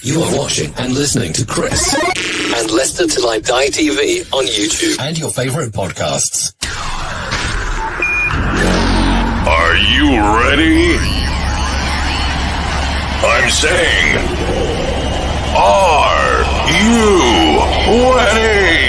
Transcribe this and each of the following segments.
You are watching and listening to Chris and Leicester Till I Die TV on YouTube and your favourite podcasts. Are you ready? I'm saying, are you ready?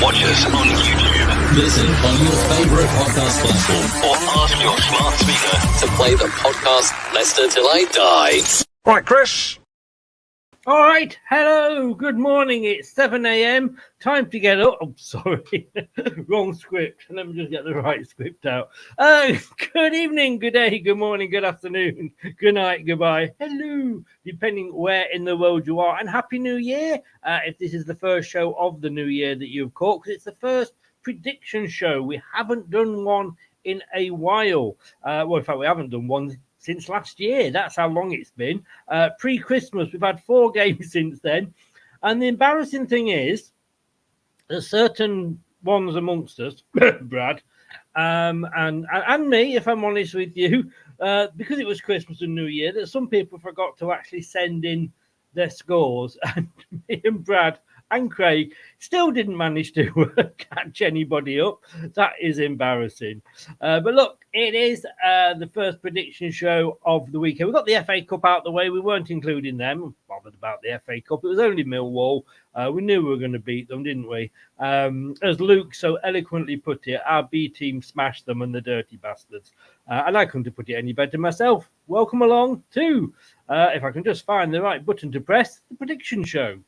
Watch us on YouTube. Listen on your favourite podcast platform or ask your smart speaker to play the podcast Leicester Till I Die. Right, Chris. All right, hello, good morning. It's 7 a.m. Time to get up. I'm sorry, wrong script. Let me just get the right script out. Good evening, good day, good morning, good afternoon, good night, goodbye, hello, depending where in the world you are, and Happy New Year. If this is the first show of the new year that you've caught, because it's the first prediction show. We haven't done one in a while. Well, in fact, we haven't done one since last year. That's how long it's been. Pre-Christmas, we've had 4 games since then. And the embarrassing thing is that certain ones amongst us, Brad, and me, if I'm honest with you, because it was Christmas and New Year, that some people forgot to actually send in their scores. And me and Brad and Craig still didn't manage to catch anybody up. That is embarrassing. But look, it is the first prediction show of the weekend. We got the FA Cup out the way. We weren't including them. I'm bothered about the FA Cup. It was only Millwall. We knew we were going to beat them, didn't we? As Luke so eloquently put it, our B team smashed them and the dirty bastards. And I couldn't have put it any better myself. Welcome along to, if I can just find the right button to press, the prediction show.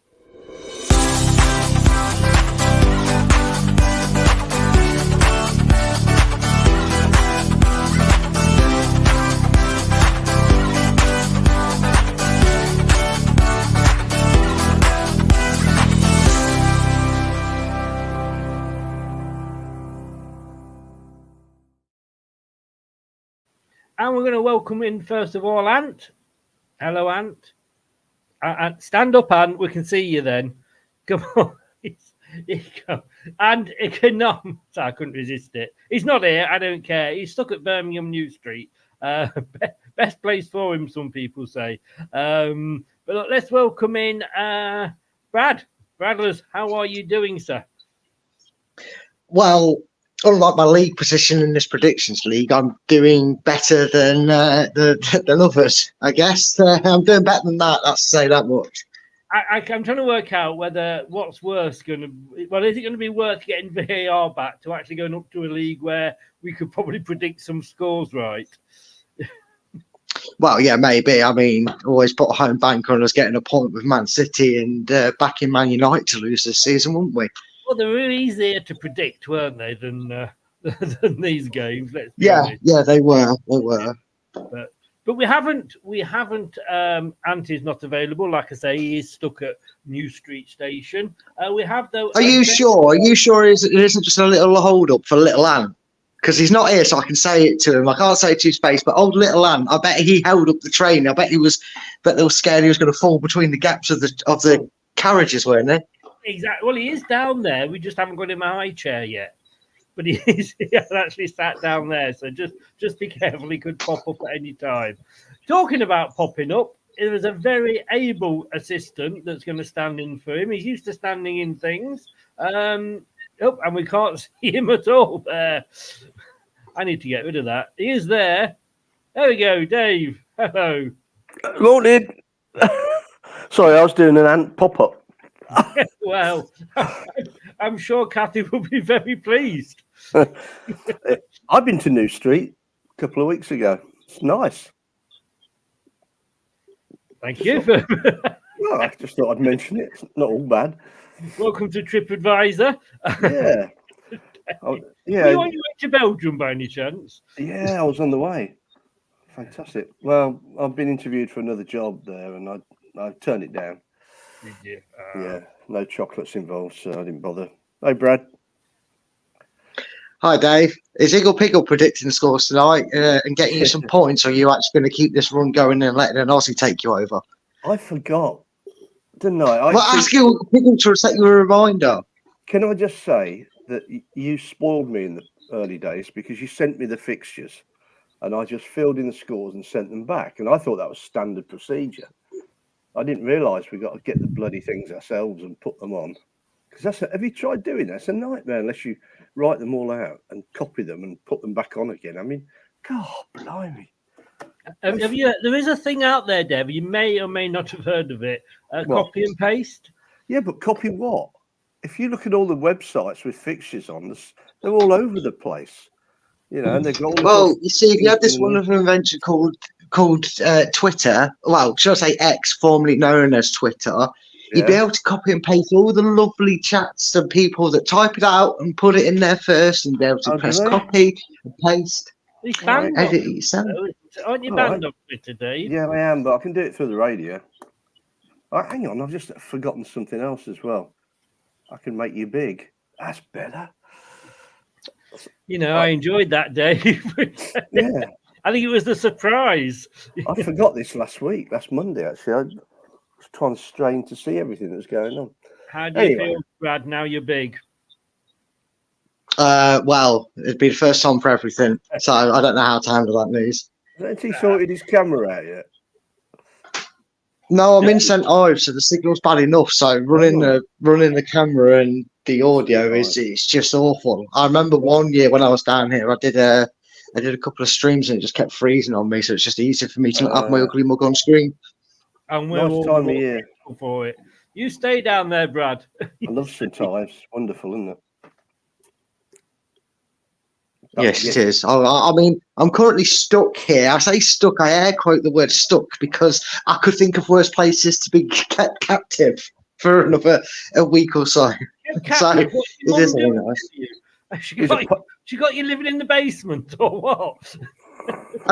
And we're going to welcome in, first of all, Ant. Hello, Ant. Stand up, Ant. We can see you then. Come on. Here you go. And I couldn't resist it. He's not here. I don't care. He's stuck at Birmingham New Street. Best place for him, some people say. But look, let's welcome in Brad. Bradlers, how are you doing, sir? Well, unlike my league position in this predictions league, I'm doing better than others, I guess. I'm doing better than that, that's to say that much. I'm trying to work out whether what's worse going to... Well, is it going to be worth getting VAR back to actually going up to a league where we could probably predict some scores right? Well, yeah, maybe. I mean, always put a home bank on us getting a point with Man City and backing Man United to lose this season, wouldn't we? Well, they were really easier to predict, weren't they, than these games? Let's be yeah, honest. Yeah, they were. They were. But we haven't. Anti's not available. Like I say, he is stuck at New Street Station. We have though. Are you sure? Are you sure it isn't just a little hold up for little Ant? Because he's not here, so I can say it to him. I can't say it to his face, but old little Ant, I bet he held up the train. I bet they were scared he was going to fall between the gaps of the carriages, weren't they? Exactly. Well, he is down there. We just haven't got him a high chair yet. But he has actually sat down there. So just be careful. He could pop up at any time. Talking about popping up, there is a very able assistant that's going to stand in for him. He's used to standing in things. And we can't see him at all there. I need to get rid of that. He is there. There we go, Dave. Hello. Morning. Sorry, I was doing an ant pop-up. Well, I'm sure Kathy will be very pleased. I've been to New Street a couple of weeks ago. It's nice. Thank you. Well, I just thought I'd mention it. It's not all bad. Welcome to TripAdvisor. Yeah. Were you on your way to Belgium by any chance? Yeah, I was on the way. Fantastic. Well, I've been interviewed for another job there, and I turned it down. Did you? Yeah, no chocolates involved, so I didn't bother. Hey, Brad. Hi, Dave. Is Eagle Piggle predicting the scores tonight and getting you some points, or are you actually going to keep this run going and letting an Aussie take you over? I forgot, didn't I? Well, ask Eagle Piggle to set you a reminder. Can I just say that you spoiled me in the early days because you sent me the fixtures and I just filled in the scores and sent them back. And I thought that was standard procedure. I didn't realise we got to get the bloody things ourselves and put them on. Because have you tried doing that? It's a nightmare unless you write them all out and copy them and put them back on again. I mean, God, blimey. There is a thing out there, Deb. You may or may not have heard of it. Copy and paste. Yeah, but copy what? If you look at all the websites with fixtures on this, they're all over the place. You know, and they've got all. Well, you see, if you had this wonderful invention called Twitter, well, should I say X, formerly known as Twitter, you'd be able to copy and paste all the lovely chats and people that type it out and put it in there first, and be able to press copy and paste. Edit it yourself. Aren't you banned on Twitter, Dave? Yeah, I am, but I can do it through the radio. Hang on, I've just forgotten something else as well. I can make you big. That's better. You know, I enjoyed that, Dave. Yeah. I think it was the surprise. I forgot this last Monday, actually. I was trying to strain to see everything that was going on. How do you feel, Brad, now you're big? Well, it'd be the first time for everything, so I don't know how to handle that news. Hasn't he sorted his camera out yet? No, I'm in St Ives, so the signal's bad enough. So running the camera and the audio it's just awful. I remember one year when I was down here, I did a couple of streams and it just kept freezing on me, so it's just easier for me to not have my ugly mug on screen. And we're all time of year for it. You stay down there, Brad. I love St Ives. Wonderful, isn't it? Yes, it is. I mean, I'm currently stuck here. I say stuck, I air quote the word stuck because I could think of worse places to be kept captive for another a week or so. So it is very nice. She got you living in the basement or what?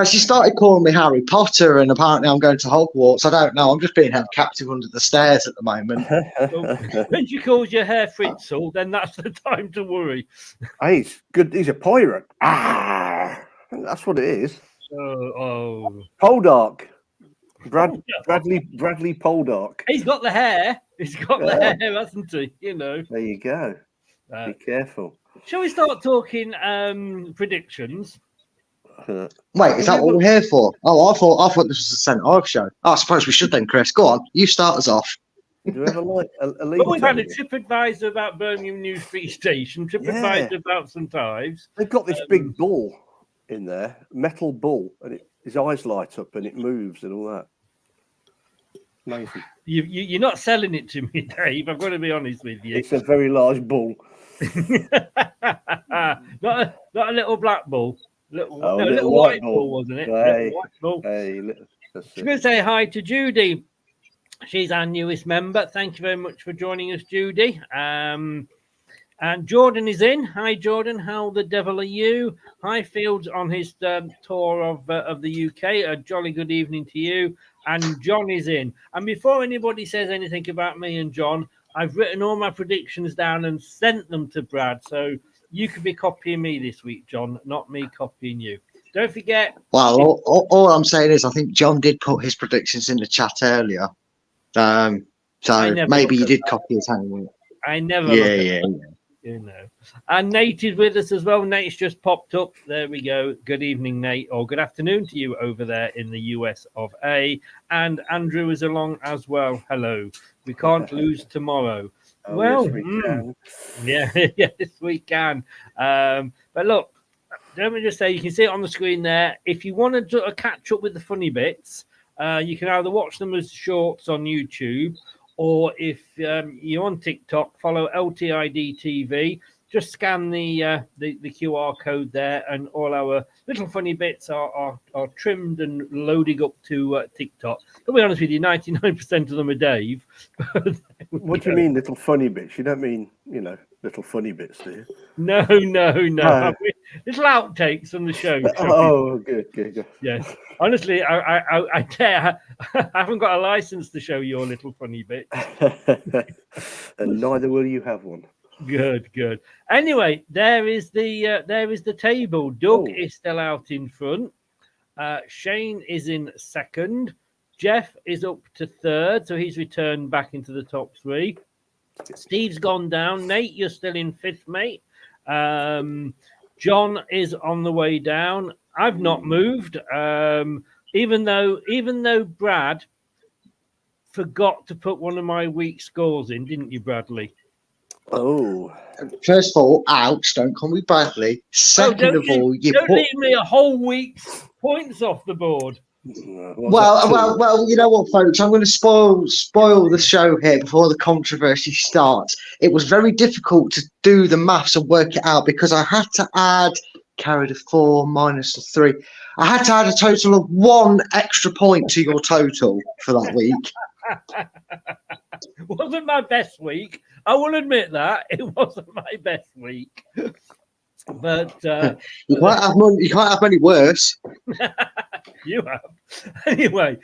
She started calling me Harry Potter, and apparently I'm going to Hogwarts. I don't know. I'm just being held captive under the stairs at the moment. Well, when she calls you Herr Fritzl, then that's the time to worry. Hey, he's good. He's a pirate. That's what it is. Poldark. Bradley Poldark. He's got the hair. He's got the hair, hasn't he? You know. There you go. Be careful. Shall we start talking predictions? Wait, is that what we're here for? Oh, I thought this was a St Ives show. Oh, I suppose we should then, Chris. Go on, you start us off. Do you ever like a well, we've had a TripAdvisor about Birmingham New Street Station, TripAdvisor about St Ives. They've got this big bull in there, metal bull, and his eyes light up and it moves and all that. Amazing. You're not selling it to me, Dave. I've got to be honest with you. It's a very large bull. not a little black bull. Little white bull, wasn't it? Hey, white bull. Hey, I'm going to say hi to Judy. She's our newest member. Thank you very much for joining us, Judy. And Jordan is in. Hi, Jordan. How the devil are you? Highfield's on his tour of the UK. A jolly good evening to you. And John is in. And before anybody says anything about me and John, I've written all my predictions down and sent them to Brad. So you could be copying me this week, John, not me copying you. Don't forget. Well, all I'm saying is I think John did put his predictions in the chat earlier. So maybe you did copy his hand. I never. Yeah. You know. And Nate is with us as well. Nate's just popped up. There we go. Good evening, Nate, or good afternoon to you over there in the US of A. And Andrew is along as well. Hello. We can't lose tomorrow. Yes, we can. Yeah, yes, we can. But look, let me just say, you can see it on the screen there. If you want to catch up with the funny bits, you can either watch them as shorts on YouTube, or if you're on TikTok, follow LTID TV. Just scan the QR code there, and all our little funny bits are trimmed and loading up to TikTok. To be honest with you, 99% of them are Dave. What do you mean, little funny bits? You don't mean, little funny bits, do you? No. I mean, little outtakes from the show. Oh, good. Yes. Honestly, I dare. I haven't got a license to show your little funny bits. And neither will you have one. Good. Anyway, there is the table. Doug is still out in front. Shane is in second. Jeff is up to third, so he's returned back into the top three. Steve's gone down. Nate, you're still in fifth, mate. John is on the way down. I've not moved, even though Brad forgot to put one of my week scores in, didn't you, Bradley? Oh, first of all, ouch! Don't call me Bradley. Second of all, don't leave me a whole week's points off the board. Well, you know what, folks? I'm going to spoil the show here before the controversy starts. It was very difficult to do the maths and work it out because I had to add carried a 4 minus a 3. I had to add a total of 1 extra point to your total for that week. Wasn't my best week. I will admit that it wasn't my best week. But you can't have any worse. You have. Anyway,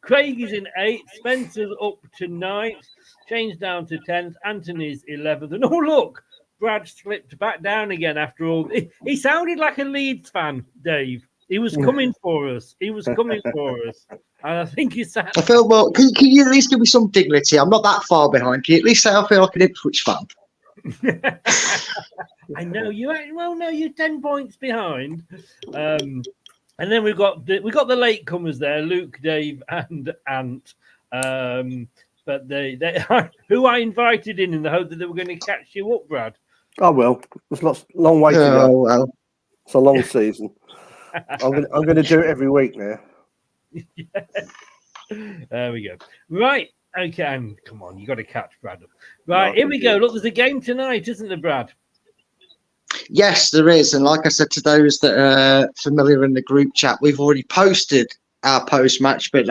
Craig is in 8th, Spencer's up to 9th, Shane's down to 10th, Anthony's 11th, and oh look, Brad slipped back down again after all. He sounded like a Leeds fan, Dave. He was coming for us. And I think he sat. I feel well. Can you at least give me some dignity? I'm not that far behind. Can you at least say I feel like an Ipswich fan? I know you. Well, no, you're 10 points behind. And then we've got the latecomers there, Luke, Dave, and Ant. But they who I invited in the hope that they were going to catch you up, Brad. Oh well, there's long way to go. Well. It's a long season. I'm going to do it every week now. Yeah. There we go. Right. Okay. And come on, you got to catch Brad up. Right. Here we go. Look, there's a game tonight, isn't there, Brad? Yes, there is. And like I said to those that are familiar in the group chat, we've already posted our post-match. But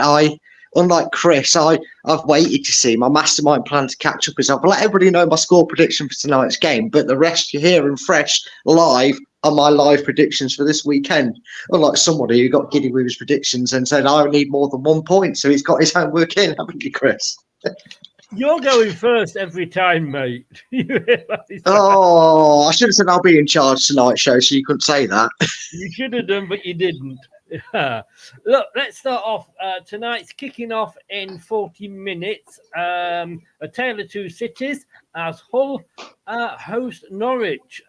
unlike Chris, I've waited to see my mastermind plan to catch up. Is I've let everybody know my score prediction for tonight's game. But the rest you're hearing fresh, live, are my live predictions for this weekend. Unlike somebody who got giddy with his predictions and said, I need more than 1 point. So he's got his homework in, haven't you, Chris? You're going first every time, mate. Oh, I should have said I'll be in charge tonight's show, so you couldn't say that. You should have done, but you didn't. Look, let's start off. Tonight's kicking off in 40 minutes. A tale of two cities as Hull host Norwich.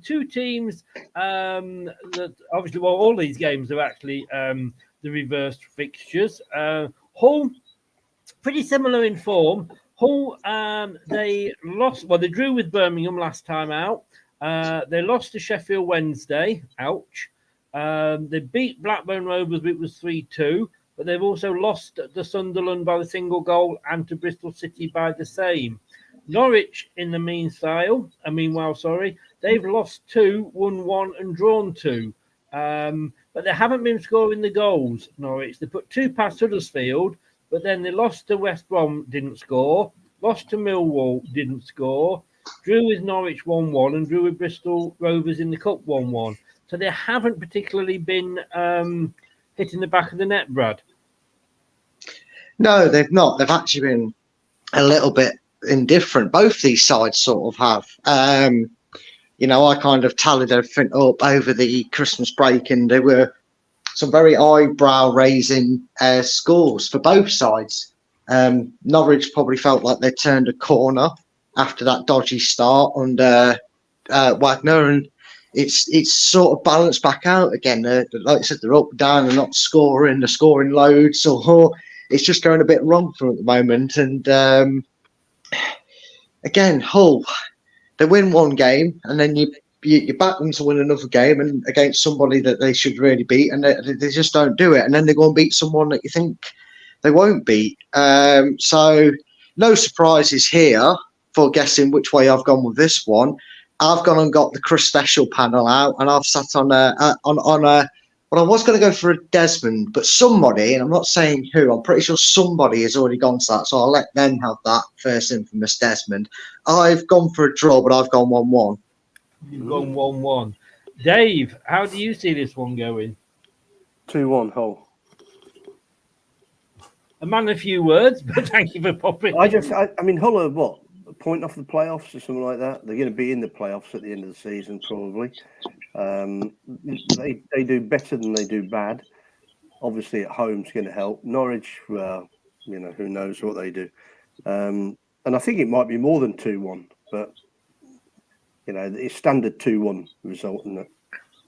Two teams that obviously, well, all these games are actually the reversed fixtures. Hull, pretty similar in form. Hull, they lost. Well, they drew with Birmingham last time out. They lost to Sheffield Wednesday. Ouch. They beat Blackburn Rovers, but it was 3-2. But they've also lost to Sunderland by the single goal and to Bristol City by the same. Norwich, in the meanwhile, they've lost 2, won 1, and drawn 2. But they haven't been scoring the goals. Norwich, they put 2 past Huddersfield. But then they lost to West Brom, didn't score. Lost to Millwall, didn't score. Drew with Norwich 1-1 and drew with Bristol Rovers in the Cup 1-1. So they haven't particularly been hitting the back of the net, Brad. No, they've not. They've actually been a little bit indifferent. Both these sides sort of have. I kind of tallied everything up over the Christmas break, and there were some very eyebrow-raising scores for both sides. Norwich probably felt like they turned a corner after that dodgy start under Wagner, and it's sort of balanced back out again. Like I said, they're up, down, they're not scoring, they're scoring loads, so it's just going a bit wrong for them at the moment. And again, Hull, they win one game, and then you you back them to win another game and against somebody that they should really beat, and they just don't do it, and then they go and beat someone that you think they won't beat. So no surprises here for guessing which way I've gone with this one. I've gone and got the Chris Special panel out, and I've sat on a. Well, I was going to go for a Desmond, but somebody, and I'm not saying who, I'm pretty sure somebody has already gone to that, so I'll let them have that first infamous Desmond. I've gone for a draw, but I've gone 1-1. You've gone 1-1. Dave, how do you see this one going? 2-1 Hull. A man of few words, but thank you for popping. I mean, Hull are what? A point off the playoffs or something like that? They're going to be in the playoffs at the end of the season, probably. They do better than they do bad. Obviously, at home is going to help. Norwich, well, who knows what they do. And I think it might be more than 2-1, but it's standard 2-1 result, isn't it?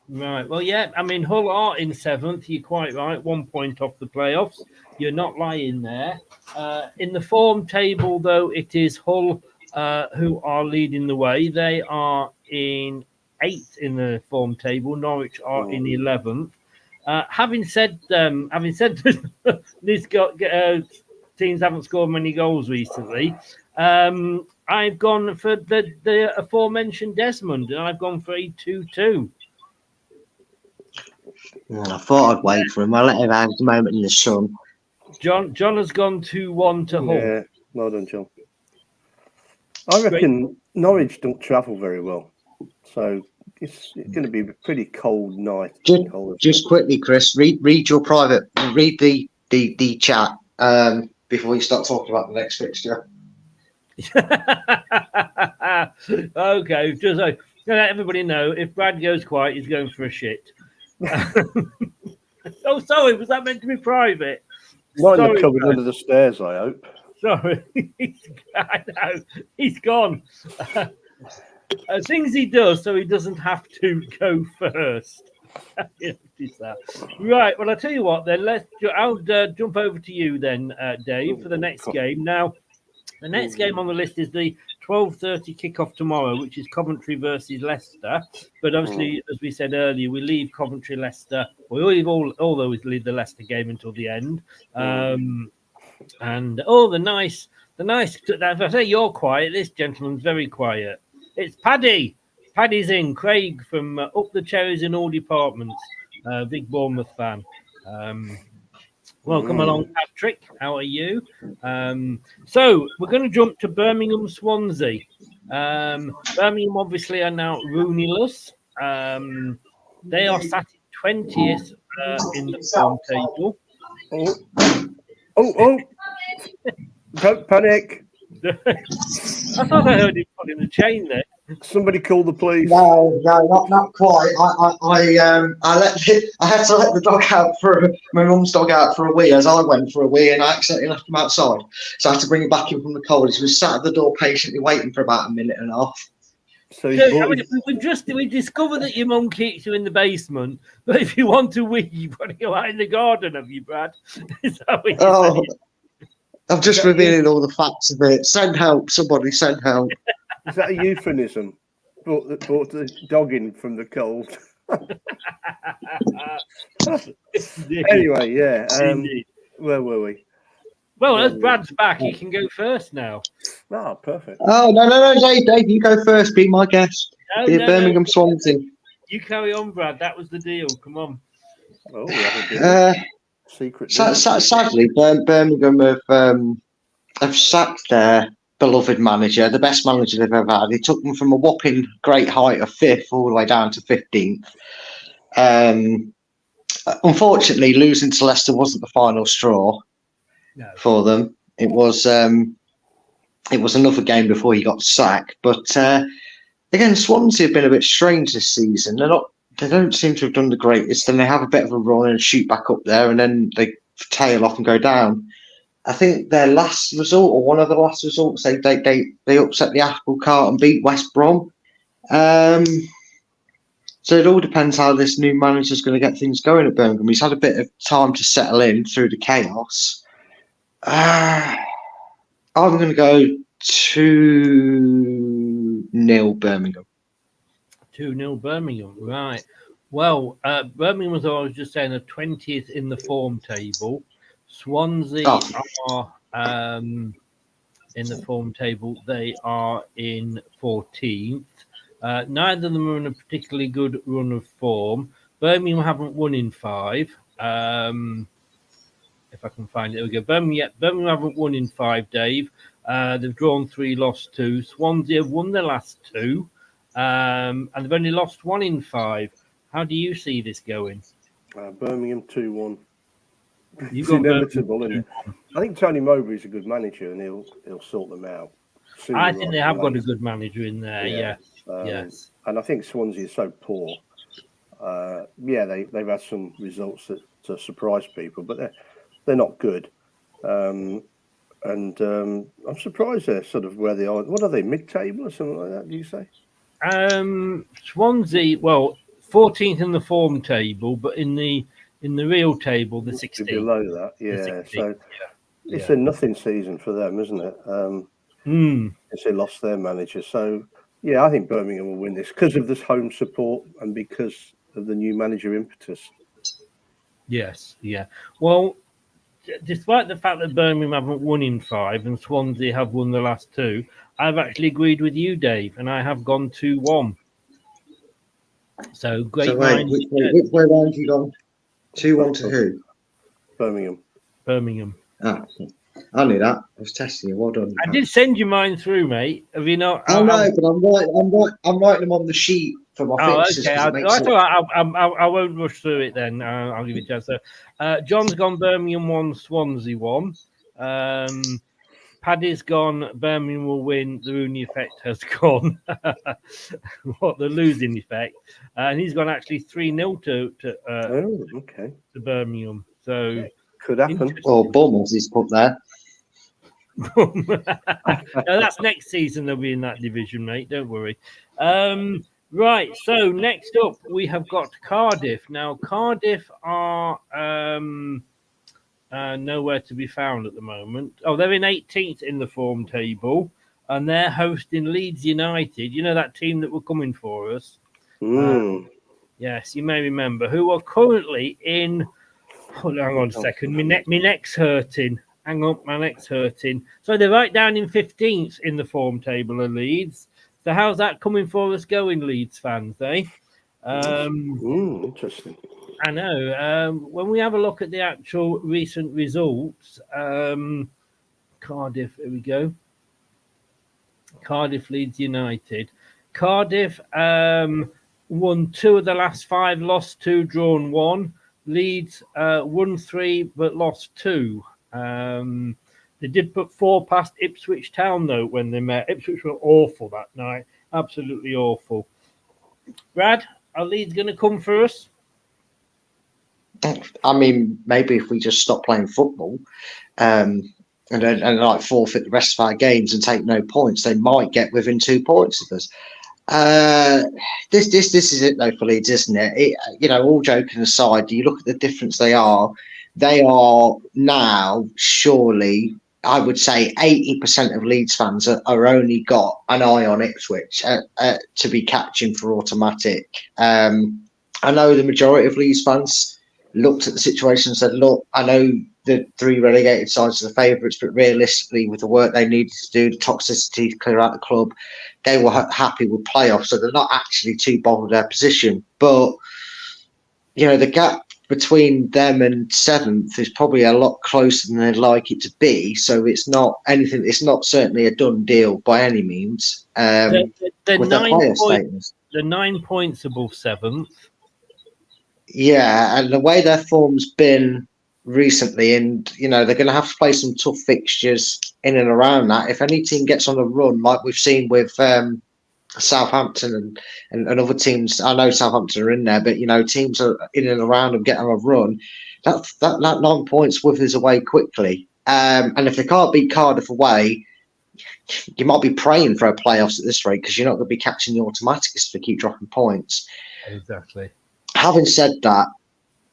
Right. Well, yeah. I mean, Hull are in 7th. You're quite right. 1 point off the playoffs. You're not lying there. In the form table, though, it is Hull who are leading the way. They are in 8th in the form table. Norwich are in 11th. Having said these teams haven't scored many goals recently. I've gone for the aforementioned Desmond, and I've gone for a 2-2. I thought I'd wait for him. I'll let him have the moment in the sun. John has gone 2-1 to Hull. Yeah, well done, John. I reckon Norwich don't travel very well, so it's going to be a pretty cold night. Just quickly, Chris, read the chat before you start talking about the next fixture. Okay, just so let everybody know, if Brad goes quiet, he's going for a shit. Oh, sorry, was that meant to be private? Not in the cupboard under the stairs, I hope. Sorry, I know he's gone. Things he does so he doesn't have to go first. Right. Well, I'll tell you what. Then I'll jump over to you then, Dave, for the next game. Now, the next game on the list is the 12:30 kickoff tomorrow, which is Coventry versus Leicester. But obviously, as we said earlier, we leave Coventry, Leicester. We leave all those leave the Leicester game until the end. And the nice. As I say, you're quiet. This gentleman's very quiet. It's Paddy. Paddy's in. Craig from Up the Cherries in all departments. Big Bournemouth fan. Welcome along, Patrick. How are you? So we're going to jump to Birmingham, Swansea. Birmingham obviously are now Rooney-less. They are sat 20th in the form table. Oh! Don't panic. I thought I heard him pulling the chain there. Somebody call the police. No, not quite. I had to let the dog out my mum's dog out for a wee as I went for a wee, and I accidentally left him outside. So I had to bring him back in from the cold. He was sat at the door patiently waiting for about a minute and a half. So we discovered that your mum keeps you in the basement, but if you want to wee, you've got to go out in the garden, have you, Brad? Is that what you're saying? I'm just revealing all the facts of it. Send help, somebody send help. Is that a euphemism? Brought the dog in from the cold. Anyway, yeah. Where were we? Well, as Brad's back, he can go first now. Oh, perfect. Oh, no, Dave, you go first. Be my guest. Birmingham Swansea. You carry on, Brad. That was the deal. Come on. Oh, yeah. Secret. Sadly, Birmingham have sacked their beloved manager, the best manager they've ever had. He took them from a whopping great height of 5th all the way down to 15th. Unfortunately, losing to Leicester wasn't the final straw for them. It was another game before he got sacked. But again, Swansea have been a bit strange this season. They don't seem to have done the greatest. Then they have a bit of a run and shoot back up there, and then they tail off and go down. I think their last result, or one of the last results, they upset the apple cart and beat West Brom. So it all depends how this new manager is going to get things going at Birmingham. He's had a bit of time to settle in through the chaos. I'm going to go 2-0 Birmingham. 2-0 Birmingham, right. Well, Birmingham, was, I was just saying, are 20th in the form table. Swansea are in the form table. They are in 14th. Neither of them are in a particularly good run of form. Birmingham haven't won in 5. If I can find it, there we go. Birmingham haven't won in 5, Dave. They've drawn 3, lost 2. Swansea have won their last 2, and they've only lost 1 in 5. How do you see this going? Birmingham 2-1. You've It's got inevitable, isn't it? I think Tony Mowbray's a good manager, and he'll sort them out. I think they have got a good manager in there. Yeah. Yes. And I think Swansea is so poor. They've had some results that surprise people, but they're not good. I'm surprised they're sort of where they are. What are they, mid-table or something like that, do you say? Swansea, well, 14th in the form table, but in the real table, the 16th. Below that, yeah. So it's a nothing season for them, isn't it? Because they lost their manager. So, I think Birmingham will win this because of this home support and because of the new manager impetus. Yes, yeah. Well, despite the fact that Birmingham haven't won in 5 and Swansea have won the last 2, I've actually agreed with you, Dave, and I have gone 2-1. So great. So wait, which way round have you gone? 2-1 to who? Birmingham. Ah, I knew that. I was testing you. Well done. I did send you mine through, mate. Have you not? I know, but I'm writing them on the sheet for my fixtures. Okay. I won't rush through it then. I'll give you a chance. So, John's gone Birmingham 1, Swansea 1. Paddy's gone Birmingham will win. The Rooney effect has gone. What, the losing effect? And he's gone actually 3-0 to Birmingham. So could happen. Or Bournemouth is put there. No, that's next season. They'll be in that division, mate. Don't worry. Right. So next up, we have got Cardiff. Now, Cardiff are nowhere to be found at the moment. Oh, they're in 18th in the form table, and they're hosting Leeds United. You know that team that were coming for us. Yes, you may remember, who are currently in. Hang on a second. My neck's hurting. Hang on, my neck's hurting. So they're right down in 15th in the form table of Leeds. So how's that coming for us going, Leeds fans, eh? Interesting. I know. When we have a look at the actual recent results, Cardiff, here we go. Cardiff Leeds United. Cardiff won 2 of the last 5, lost 2, drawn 1. Leeds won 3 but lost 2. They did put 4 past Ipswich Town though when they met. Ipswich were awful that night, absolutely awful. Brad, are Leeds going to come for us? I mean, maybe if we just stop playing football, and like forfeit the rest of our games and take no points, they might get within 2 points of us. This is it though for Leeds, isn't it? All joking aside, you look at the difference they are now surely, I would say 80% of Leeds fans are only got an eye on Ipswich to be catching for automatic. I know the majority of Leeds fans looked at the situation and said, look, I know the 3 relegated sides are the favourites, but realistically, with the work they needed to do, the toxicity to clear out the club, they were happy with playoffs, so they're not actually too bothered with their position. But, the gap between them and 7th is probably a lot closer than they'd like it to be, so it's not certainly a done deal by any means. They're with 9 points above 7th. Yeah, and the way their form's been recently, and they're going to have to play some tough fixtures in and around that. If any team gets on a run, like we've seen with Southampton and other teams, I know Southampton are in there, but teams are in and around them getting on a run. That 9 points withers away quickly, and if they can't beat Cardiff away, you might be praying for a playoffs at this rate because you're not going to be catching the automatics if they keep dropping points. Exactly. Having said that,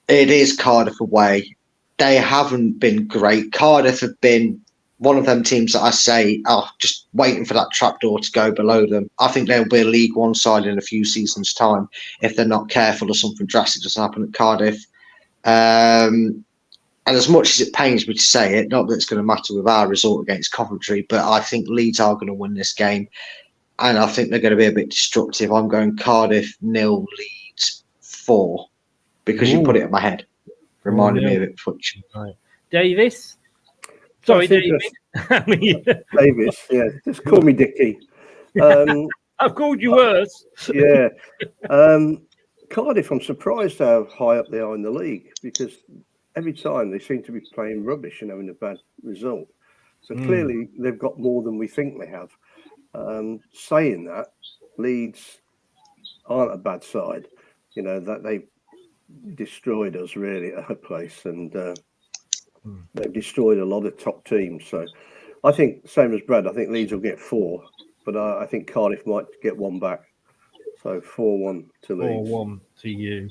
it is Cardiff away. They haven't been great. Cardiff have been one of them teams that I say are just waiting for that trapdoor to go below them. I think they'll be a League One side in a few seasons' time if they're not careful or something drastic doesn't happen at Cardiff. And as much as it pains me to say it, not that it's going to matter with our result against Coventry, but I think Leeds are going to win this game. And I think they're going to be a bit destructive. I'm going Cardiff 0, Leeds 4, because you put it in my head. Reminded me of it. Right. Davis? Sorry, David. Davis, yeah. Just call me Dickie. I've called you worse. Yeah. Cardiff, I'm surprised how high up they are in the league, because every time they seem to be playing rubbish and having a bad result. So clearly they've got more than we think they have. Saying that, Leeds aren't a bad side. You know, that they destroyed us really at her place, and they've destroyed a lot of top teams. So I think, same as Brad, I think Leeds will get 4, but I think Cardiff might get 1 back. So 4-1 to Leeds. 4-1 to you.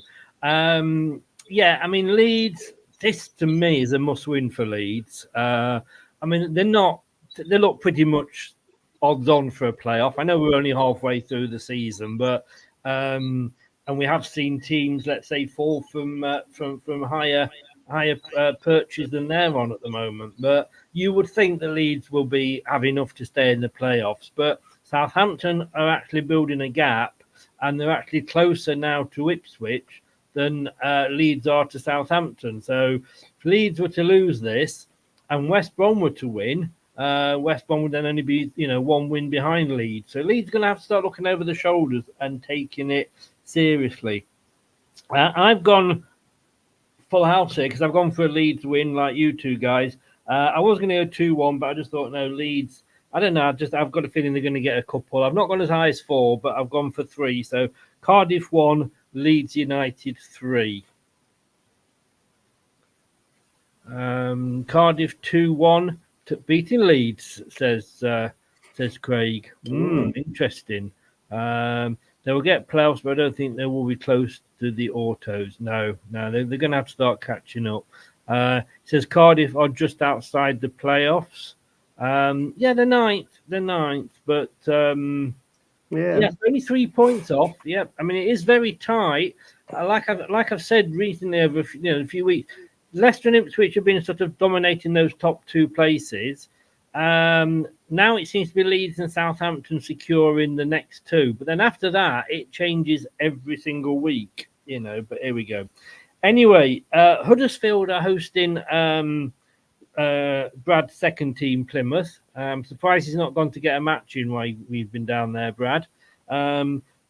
Yeah, I mean, Leeds, this to me is a must-win for Leeds. I mean, they look pretty much odds on for a playoff. I know we're only halfway through the season, but and we have seen teams, let's say, fall from higher perches than they're on at the moment. But you would think the Leeds will have enough to stay in the playoffs. But Southampton are actually building a gap, and they're actually closer now to Ipswich than Leeds are to Southampton. So if Leeds were to lose this and West Brom were to win, West Brom would then only be, 1 win behind Leeds. So Leeds are going to have to start looking over the shoulders and taking it seriously. I've gone full house here because I've gone for a Leeds win like you two guys. I was going to go 2-1, but I just thought, no, Leeds, I don't know. I've got a feeling they're going to get a couple. I've not gone as high as 4, but I've gone for 3. So Cardiff 1, Leeds United 3. Cardiff 2-1 beating Leeds, says Craig. Interesting. They will get playoffs, but I don't think they will be close to the autos. No, they're going to have to start catching up. Says Cardiff are just outside the playoffs. They're ninth, but only 3 points off. Yeah, I mean, it is very tight. Like I've said recently over a few weeks, Leicester and Ipswich have been sort of dominating those top 2 places. Now it seems to be Leeds and Southampton securing the next 2, but then after that it changes every single week. But here we go. Anyway, Huddersfield are hosting Brad's second team, Plymouth. Surprised he's not gone to get a match in while we've been down there, Brad.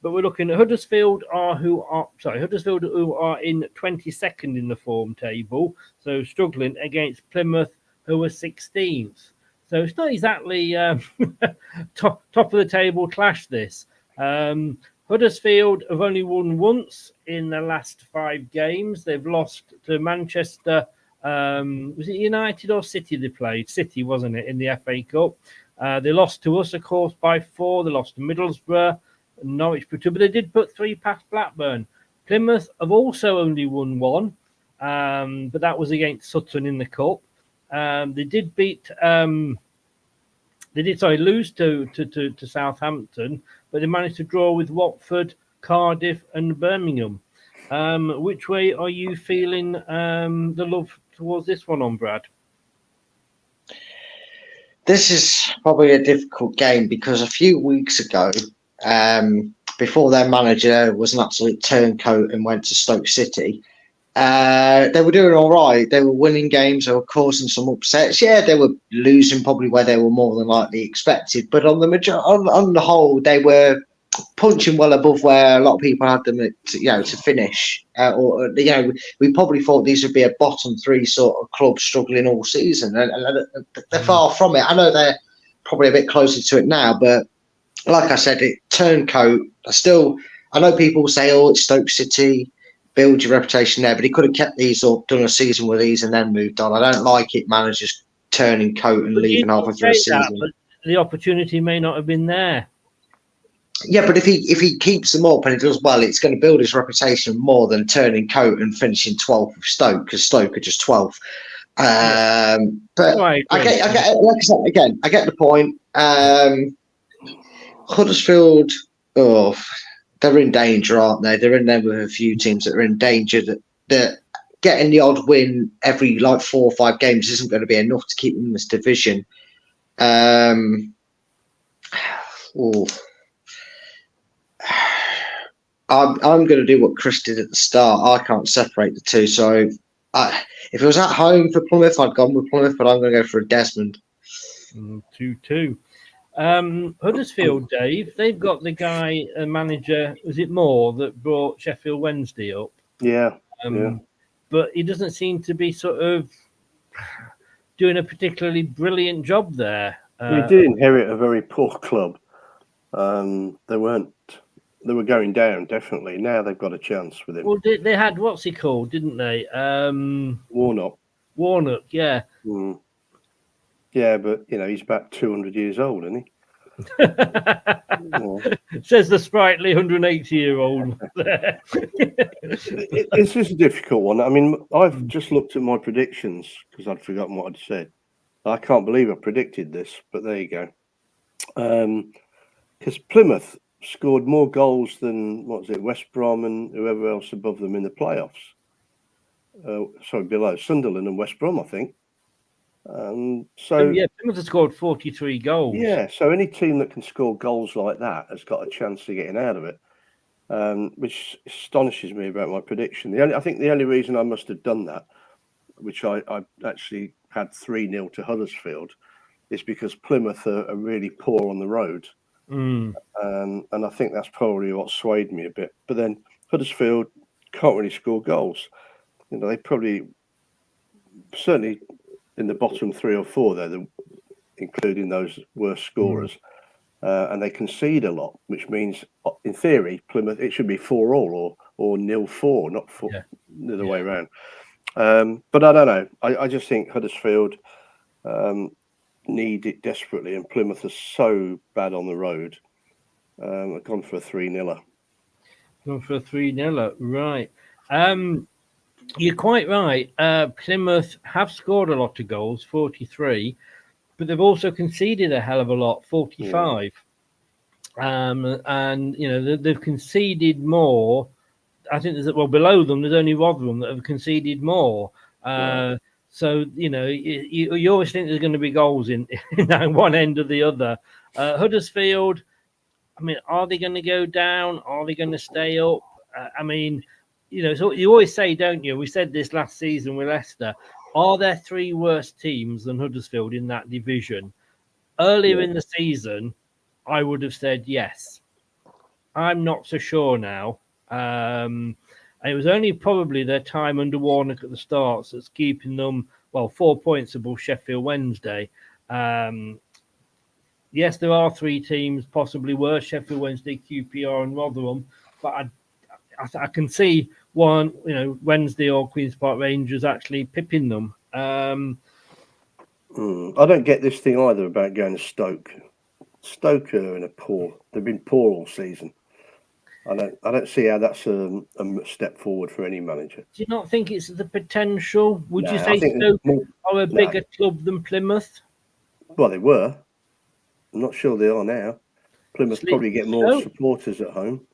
But we're looking at Huddersfield, who are in 22nd in the form table, so struggling against Plymouth, who are 16th. So it's not exactly top of the table clash. This Huddersfield have only won once in the last 5 games. They've lost to Manchester. Was it United or City they played? City, wasn't it, in the FA Cup? They lost to us, of course, by 4. They lost to Middlesbrough, Norwich, but they did put 3 past Blackburn. Plymouth have also only won 1, but that was against Sutton in the Cup. They did lose to Southampton, but they managed to draw with Watford, Cardiff, and Birmingham. Which way are you feeling the love towards this one on, Brad? This is probably a difficult game because a few weeks ago, before their manager was an absolute turncoat and went to Stoke City, they were doing all right. They were winning games. They were causing some upsets. Yeah, they were losing probably where they were more than likely expected. But on the whole, they were punching well above where a lot of people had them to finish. We probably thought these would be a bottom 3 sort of club struggling all season, and they're far from it. I know they're probably a bit closer to it now, but like I said, it turncoat. I know people say, "Oh, it's Stoke City." Build your reputation there, but he could have kept these or done a season with these and then moved on. I don't like it, managers turning coat and leaving halfway through a season. But the opportunity may not have been there. Yeah, but if he keeps them up and he does well, it's going to build his reputation more than turning coat and finishing 12th with Stoke, because Stoke are just 12th. But Right, I get, like I said, again, I get the point. Huddersfield, they're in danger, aren't they? They're in there with a few teams that are in danger. That getting the odd win every 4 or 5 games isn't going to be enough to keep them in this division. I'm going to do what Chris did at the start. I can't separate the two. So if it was at home for Plymouth, I'd gone with Plymouth, but I'm going to go for a Desmond. 2-2. Huddersfield, Dave, they've got the guy, manager, was it Moore, that brought Sheffield Wednesday up? Yeah. But he doesn't seem to be sort of doing a particularly brilliant job there. We did inherit a very poor club. They were going down, definitely. Now they've got a chance with him. Well, they had, what's he called, didn't they? Warnock, yeah. Yeah, but, he's about 200 years old, isn't he? Yeah. Says the sprightly 180-year-old. It's just a difficult one. I mean, I've just looked at my predictions because I'd forgotten what I'd said. I can't believe I predicted this, but there you go. Because Plymouth scored more goals than, West Brom and whoever else above them in the playoffs. Below Sunderland and West Brom, I think. Plymouth has scored 43 goals. Yeah, so any team that can score goals like that has got a chance of getting out of it, which astonishes me about my prediction. I think the only reason I must have done that, which I actually had 3-0 to Huddersfield, is because Plymouth are really poor on the road. And I think that's probably what swayed me a bit. But then Huddersfield can't really score goals. They probably, certainly in the bottom 3 or 4 there, including those worst scorers, and they concede a lot, which means, in theory, Plymouth, it should be 4-4 or 0-4, not the other way around. But I don't know. I just think Huddersfield need it desperately, and Plymouth is so bad on the road. I've gone for a 3-0. Gone for a 3-0, right. You're quite right. Plymouth have scored a lot of goals, 43, but they've also conceded a hell of a lot, 45. And they've conceded more. I think below them there's only Rotherham that have conceded more. So you always think there's going to be goals in that one end or the other. Huddersfield, I mean, are they going to go down? Are they going to stay up? So you always say, don't you? We said this last season with Leicester. Are there 3 worse teams than Huddersfield in that division? Earlier in the season, I would have said yes. I'm not so sure now. And it was only probably their time under Warnock at the start that's keeping them, 4 points above Sheffield Wednesday. Yes, there are 3 teams possibly worse, Sheffield Wednesday, QPR and Rotherham, but I can see one, Wednesday or Queen's Park Rangers actually pipping them. I don't get this thing either about going to Stoke. Stoke are they've been poor all season. I don't see how that's a step forward for any manager. Do you not think it's the potential? Would you say Stoke are a bigger club than Plymouth? Well, they were. I'm not sure they are now. Plymouth probably get more supporters at home.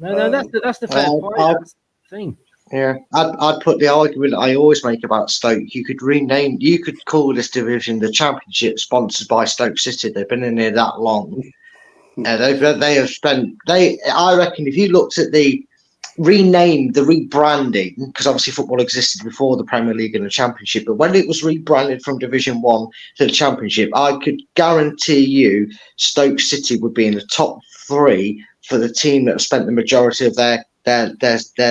No, that's the fair point. That's the thing. Yeah, I'd put the argument I always make about Stoke. You could call this division the Championship, sponsored by Stoke City. They've been in there that long. They have spent. I reckon if you looked at the rebranding, because obviously football existed before the Premier League and the Championship, but when it was rebranded from Division 1 to the Championship, I could guarantee you Stoke City would be in the top 3 for the team that have spent the majority of their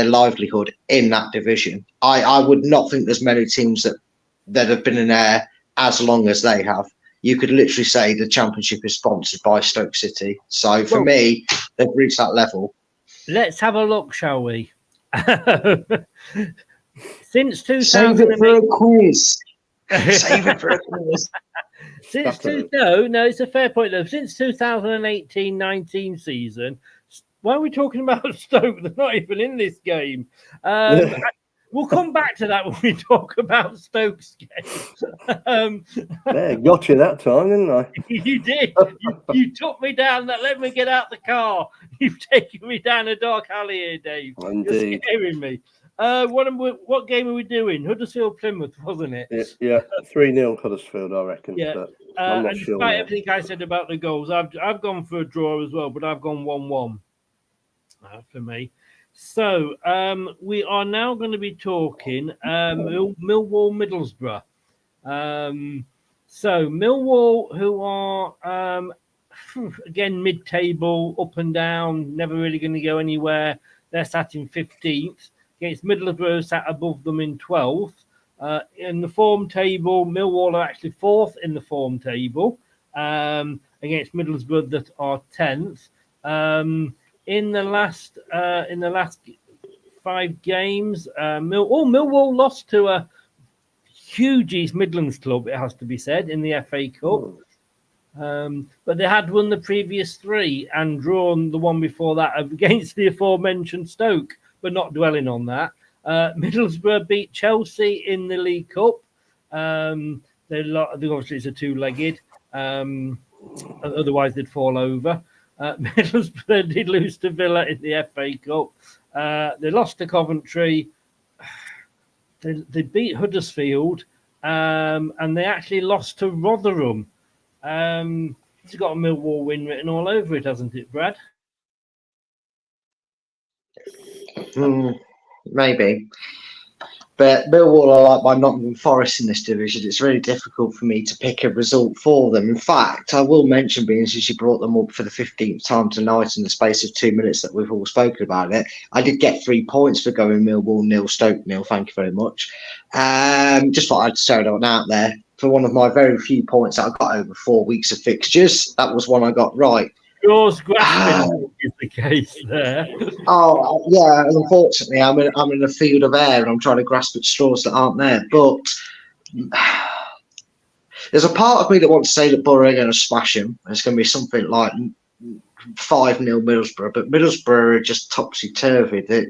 livelihood in that division. I would not think there's many teams that have been in there as long as they have. You could literally say the Championship is sponsored by Stoke City. So for me, they've reached that level. Let's have a look, shall we? Since 2000, save it for a quiz. Save it for a quiz. No, it's a fair point though. Since 2018-19 season, why are we talking about Stoke? They're not even in this game. We'll come back to that when we talk about Stoke's game. Yeah, got you that time, didn't I? You did. You took me down. Let me get out the car. You've taken me down a dark alley here, Dave. Indeed. You're scaring me. What game are we doing? Huddersfield Plymouth, wasn't it? Yeah, 3-0 Huddersfield, I reckon. Yeah. But I'm not and sure. despite Now. everything I said about the goals, I've gone for a draw as well, but I've gone 1-1 for me. So we are now going to be talking Millwall Middlesbrough. So Millwall, who are again mid-table, up and down, never really going to go anywhere. They're sat in 15th against Middlesbrough, sat above them in 12th. In the form table, Millwall are actually 4th in the form table against Middlesbrough that are 10th. In the last 5 games, Millwall lost to a huge East Midlands club, it has to be said, in the FA Cup. But they had won the previous 3 and drawn the one before that against the aforementioned Stoke, but not dwelling on that. Middlesbrough beat Chelsea in the League Cup. Obviously it's a 2-legged. Otherwise they'd fall over. Middlesbrough did lose to Villa in the FA Cup. They lost to Coventry. They beat Huddersfield, and they actually lost to Rotherham. It's got a Millwall win written all over it, hasn't it, Brad? Maybe. But Millwall are like my Nottingham Forest in this division. It's really difficult for me to pick a result for them. In fact, I will mention, being as you brought them up for the 15th time tonight in the space of 2 minutes that we've all spoken about it, I did get 3 points for going Millwall 0, Stoke 0. Thank you very much. Just thought I'd throw it out there. For one of my very few points that I got over 4 weeks of fixtures, that was one I got right. Yours grasping is the case there. Oh yeah, unfortunately, I'm in a field of air and I'm trying to grasp at straws that aren't there. But there's a part of me that wants to say that Borough are going to smash him. It's going to be something like 5-0 Middlesbrough, but Middlesbrough are just topsy-turvy. They're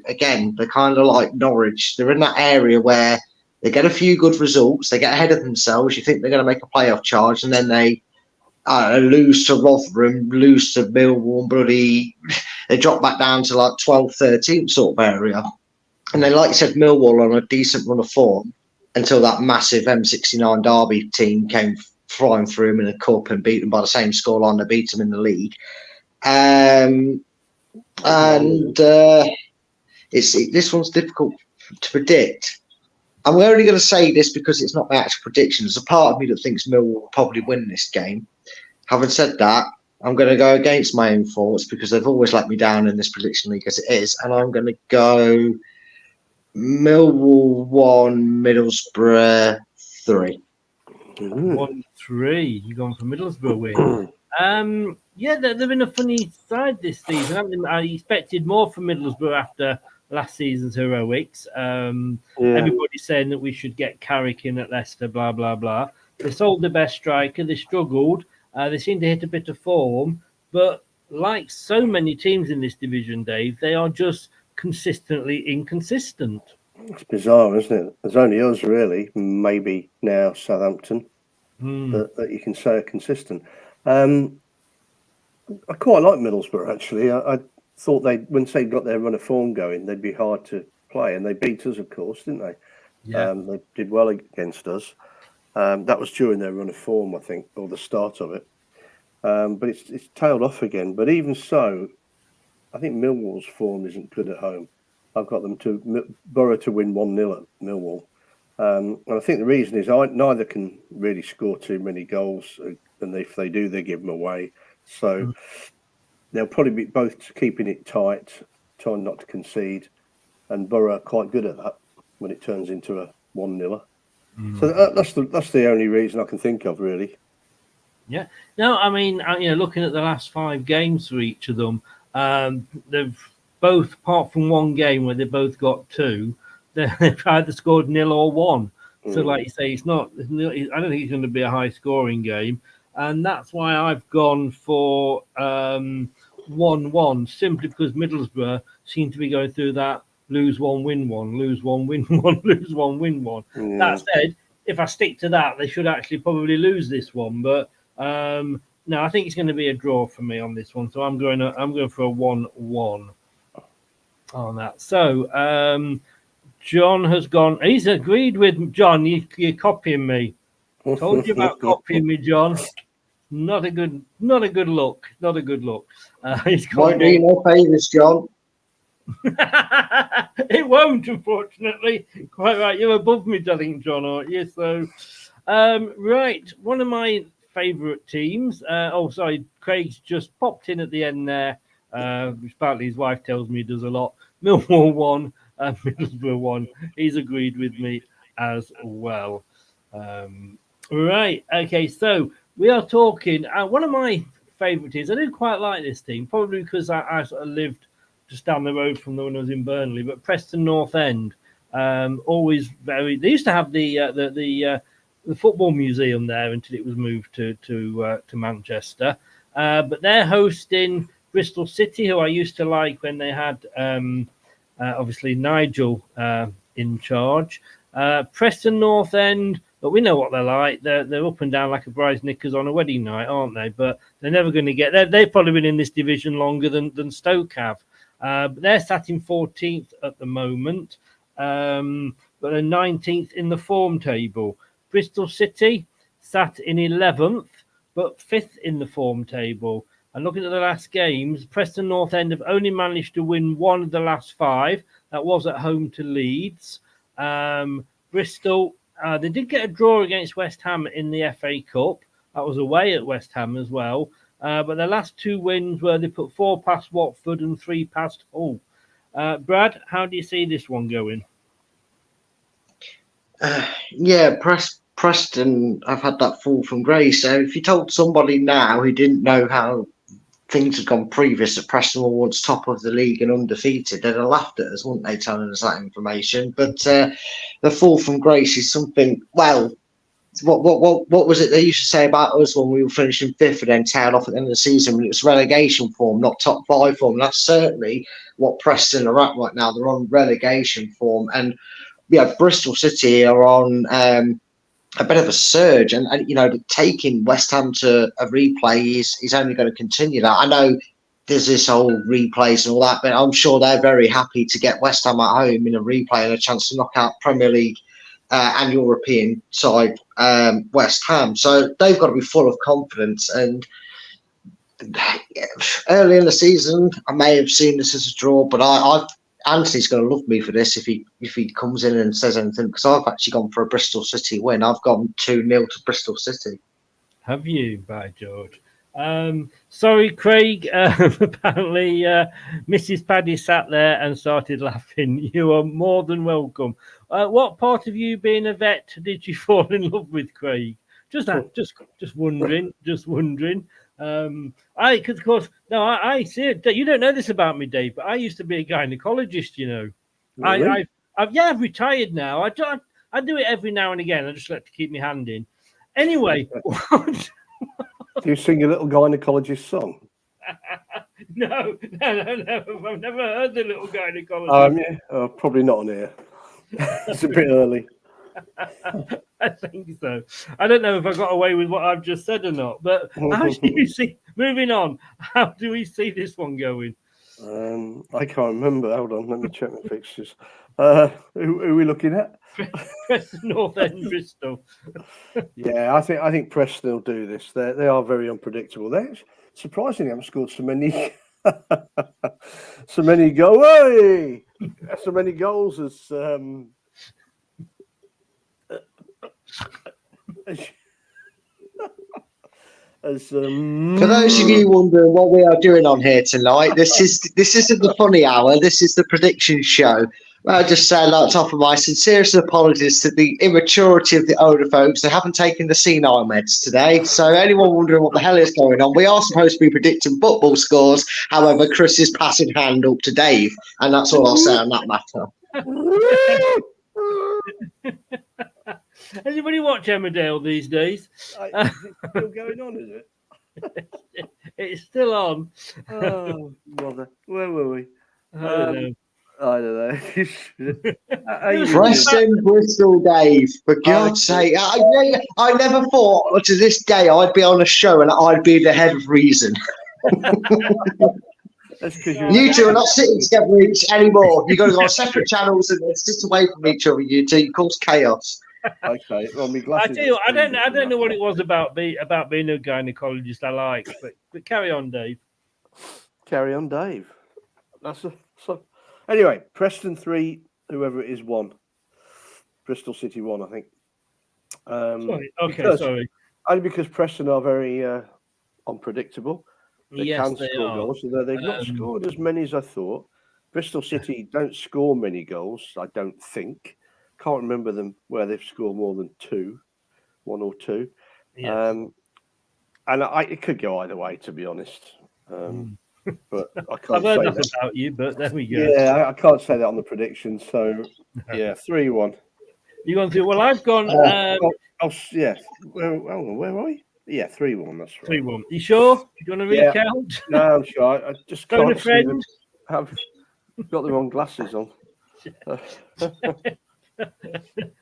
kind of like Norwich. They're in that area where they get a few good results, they get ahead of themselves, you think they're going to make a playoff charge, and then they lose to Rotherham, lose to Millwall, they drop back down to like 12th, 13th sort of area. And then, like you said, Millwall on a decent run of form until that massive M69 Derby team came flying through them in the cup and beat them by the same scoreline they beat them in the league. This one's difficult to predict. I'm only going to say this because it's not my actual prediction. There's a part of me that thinks Millwall will probably win this game. Having said that, I'm going to go against my own thoughts because they've always let me down in this prediction league as it is. And I'm going to go Millwall 1, Middlesbrough 3. 1-3. You're going for Middlesbrough win. Yeah, they've been a funny side this season. I expected more from Middlesbrough after last season's heroics. Everybody's saying that we should get Carrick in at Leicester, blah, blah, blah. They sold the best striker. They struggled. They seem to hit a bit of form. But like so many teams in this division, Dave, they are just consistently inconsistent. It's bizarre, isn't it? There's only us, really, maybe now Southampton, that you can say are consistent. I quite like Middlesbrough, actually. I thought once they got their run of form going, they'd be hard to play. And they beat us, of course, didn't they? Yeah. They did well against us. That was during their run of form, I think, or the start of it. But it's tailed off again. But even so, I think Millwall's form isn't good at home. I've got them to Borough to win 1-0 at Millwall. And I think the reason is neither can really score too many goals. And if they do, they give them away. So they'll probably be both keeping it tight, trying not to concede. And Borough are quite good at that when it turns into a 1-0. So that's the only reason I can think of, really. Yeah. No, I mean, looking at the last 5 games for each of them, they've both, apart from one game where they both got 2, they've either scored 0 or 1. So, like you say, I don't think it's going to be a high-scoring game. And that's why I've gone for 1-1, simply because Middlesbrough seem to be going through that lose one, win one, lose one, win one, lose one, win one. Yeah. That said, if I stick to that, they should actually probably lose this one. But no, I think it's going to be a draw for me on this one. So I'm going for a 1-1 on that. So John has gone. He's agreed with John. You're copying me. Told you about copying me, John. Not a good look. Not a good look. He's Won't do you no favours, John. It won't, unfortunately. Quite right. You're above me, I think, John, aren't you? So, right. One of my favourite teams. Sorry, Craig's just popped in at the end there, which apparently his wife tells me he does a lot. Millwall 1 and Middlesbrough 1. He's agreed with me as well. Right. Okay. So we are talking. One of my favourite teams. I do quite like this team, probably because I sort of lived just down the road from them when I was in Burnley. But Preston North End, always very. They used to have the football museum there until it was moved to Manchester. But they're hosting Bristol City, who I used to like when they had obviously Nigel in charge. Preston North End, but we know what they're like. They're up and down like a bride's knickers on a wedding night, aren't they? But they're never going to get there. They've probably been in this division longer than Stoke have. But they're sat in 14th at the moment, but they're 19th in the form table. Bristol City sat in 11th, but 5th in the form table. And looking at the last games, Preston North End have only managed to win one of the last 5. That was at home to Leeds. Bristol, they did get a draw against West Ham in the FA Cup. That was away at West Ham as well. But their last 2 wins were they put 4 past Watford and 3 past Hull. Brad, how do you see this one going? Preston have had that fall from grace. So if you told somebody now who didn't know how things had gone previous that Preston were once top of the league and undefeated, they'd have laughed at us, wouldn't they, telling us that information? But the fall from grace is something. Well, what was it they used to say about us when we were finishing 5th and then tailed off at the end of the season? When it was relegation form, not top 5 form. That's certainly what Preston are at right now. They're on relegation form, and Bristol City are on a bit of a surge, and taking West Ham to a replay is only going to continue that. I know there's this whole replays and all that, but I'm sure they're very happy to get West Ham at home in a replay and a chance to knock out Premier League and European side West Ham. So they've got to be full of confidence. And early in the season, I may have seen this as a draw, but Anthony's going to love me for this if he comes in and says anything, because I've actually gone for a Bristol City win. I've gone 2-0 to Bristol City. Have you, by George? Sorry, Craig. Apparently, Mrs. Paddy sat there and started laughing. You are more than welcome. What part of you being a vet did you fall in love with, Craig? Just wondering. Because of course, no, I see it. You don't know this about me, Dave, but I used to be a gynecologist. You know, Really? I've retired now. I do it every now and again. I just like to keep my hand in. Anyway, Do you sing a little gynecologist song? No. I've never heard the little gynecologist. Probably not on here. It's a bit early. I think so. I don't know if I got away with what I've just said or not, but how do you see? Moving on, how do we see this one going? I can't remember. Hold on, let me check my fixtures. Who are we looking at? Preston North End, Bristol. Yeah, I think Preston will do this. They are very unpredictable. They surprisingly haven't scored so many so many goals as For those of you wondering what we are doing on here tonight, this isn't the funny hour. This is the prediction show. I just say, like, top of my sincerest apologies to the immaturity of the older folks. They haven't taken the senile meds today. So anyone wondering what the hell is going on, we are supposed to be predicting football scores. However, Chris is passing hand up to Dave, and that's all I'll say on that matter. Anybody watch Emmerdale these days? Is it still going on, is it? It's still on. Oh, bother. Where were we? I don't know. I don't know. Preston, Bristol, Dave. For God's sake, I never thought to this day I'd be on a show and I'd be the head of reason. That's because You two are not sitting together anymore. You've got to go on separate channels and sit away from each other. You two, you cause chaos. Okay. Well, my I glasses. tell you, I don't know what it was about being a gynecologist I like, but carry on, Dave. Carry on, Dave. Anyway, Preston 3, whoever it is, 1. Bristol City 1, I think. Sorry. Only because Preston are very unpredictable. They can they score are. goals, although they've not scored as many as I thought. Bristol City don't score many goals, I don't think. Can't remember them where they've scored more than 1 or 2. Yes. And it could go either way, to be honest. But I can't I've heard say enough that. about you, but there we go. Yeah, I can't say that on the predictions. So, yeah, 3-1. You gone through? Well, I've gone. Yeah. Where are we? Yeah, 3-1. That's right. 3-1. You sure? Do you want to recount? No, I'm sure. I just Phone can't a see friend. them. I've got the wrong glasses on.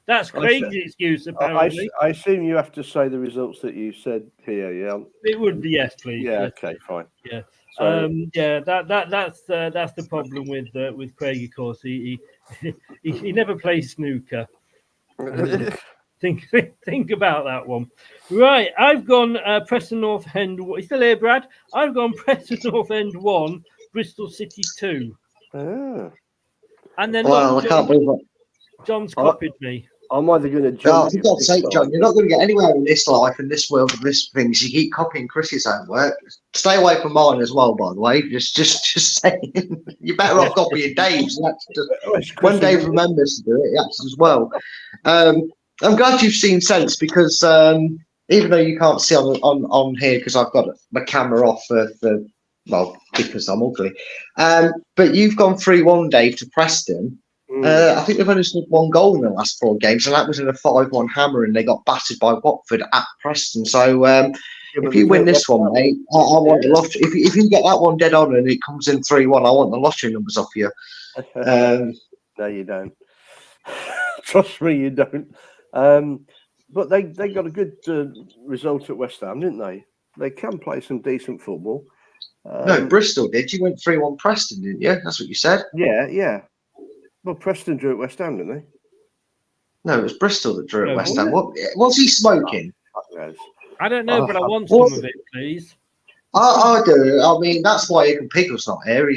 That's Craig's excuse, apparently. I assume you have to say the results that you said here. Yeah. It would be yes, please. Yeah. Yes. Okay. Fine. Yeah. So, That's the problem with Craig. Of course, he never plays snooker. Think about that one. Right, I've gone Preston North End. You still here, Brad? I've gone Preston North End 1, Bristol City 2. And then I can't believe it. John's copied me. I'm either going to jump. For God's sake, John, you're not going to get anywhere in this life, in this world, with this things. You keep copying Chris's homework. Stay away from mine as well, by the way. Just saying. You're better off copying Dave's. When Dave remembers to do it, that's as well. I'm glad you've seen sense because even though you can't see on here because I've got my camera off because I'm ugly. But you've gone 3-1, Dave, to Preston. I think they've only scored 1 goal in the last 4 games, and that was in a 5-1 hammer, and they got battered by Watford at Preston. So if you win this one, mate, I want the lottery. If you get that one dead on and it comes in 3-1, I want the lottery numbers off you. No, you don't. Trust me, you don't. But they got a good result at West Ham, didn't they? They can play some decent football. No, Bristol did. You went 3-1 Preston, didn't you? That's what you said. Yeah. Well, Preston drew at West Ham, didn't they? No, it was Bristol that drew at West Ham. What was he smoking? I don't know, but I want some of it, please. I do. I mean, that's why Eagle Pickle's not here.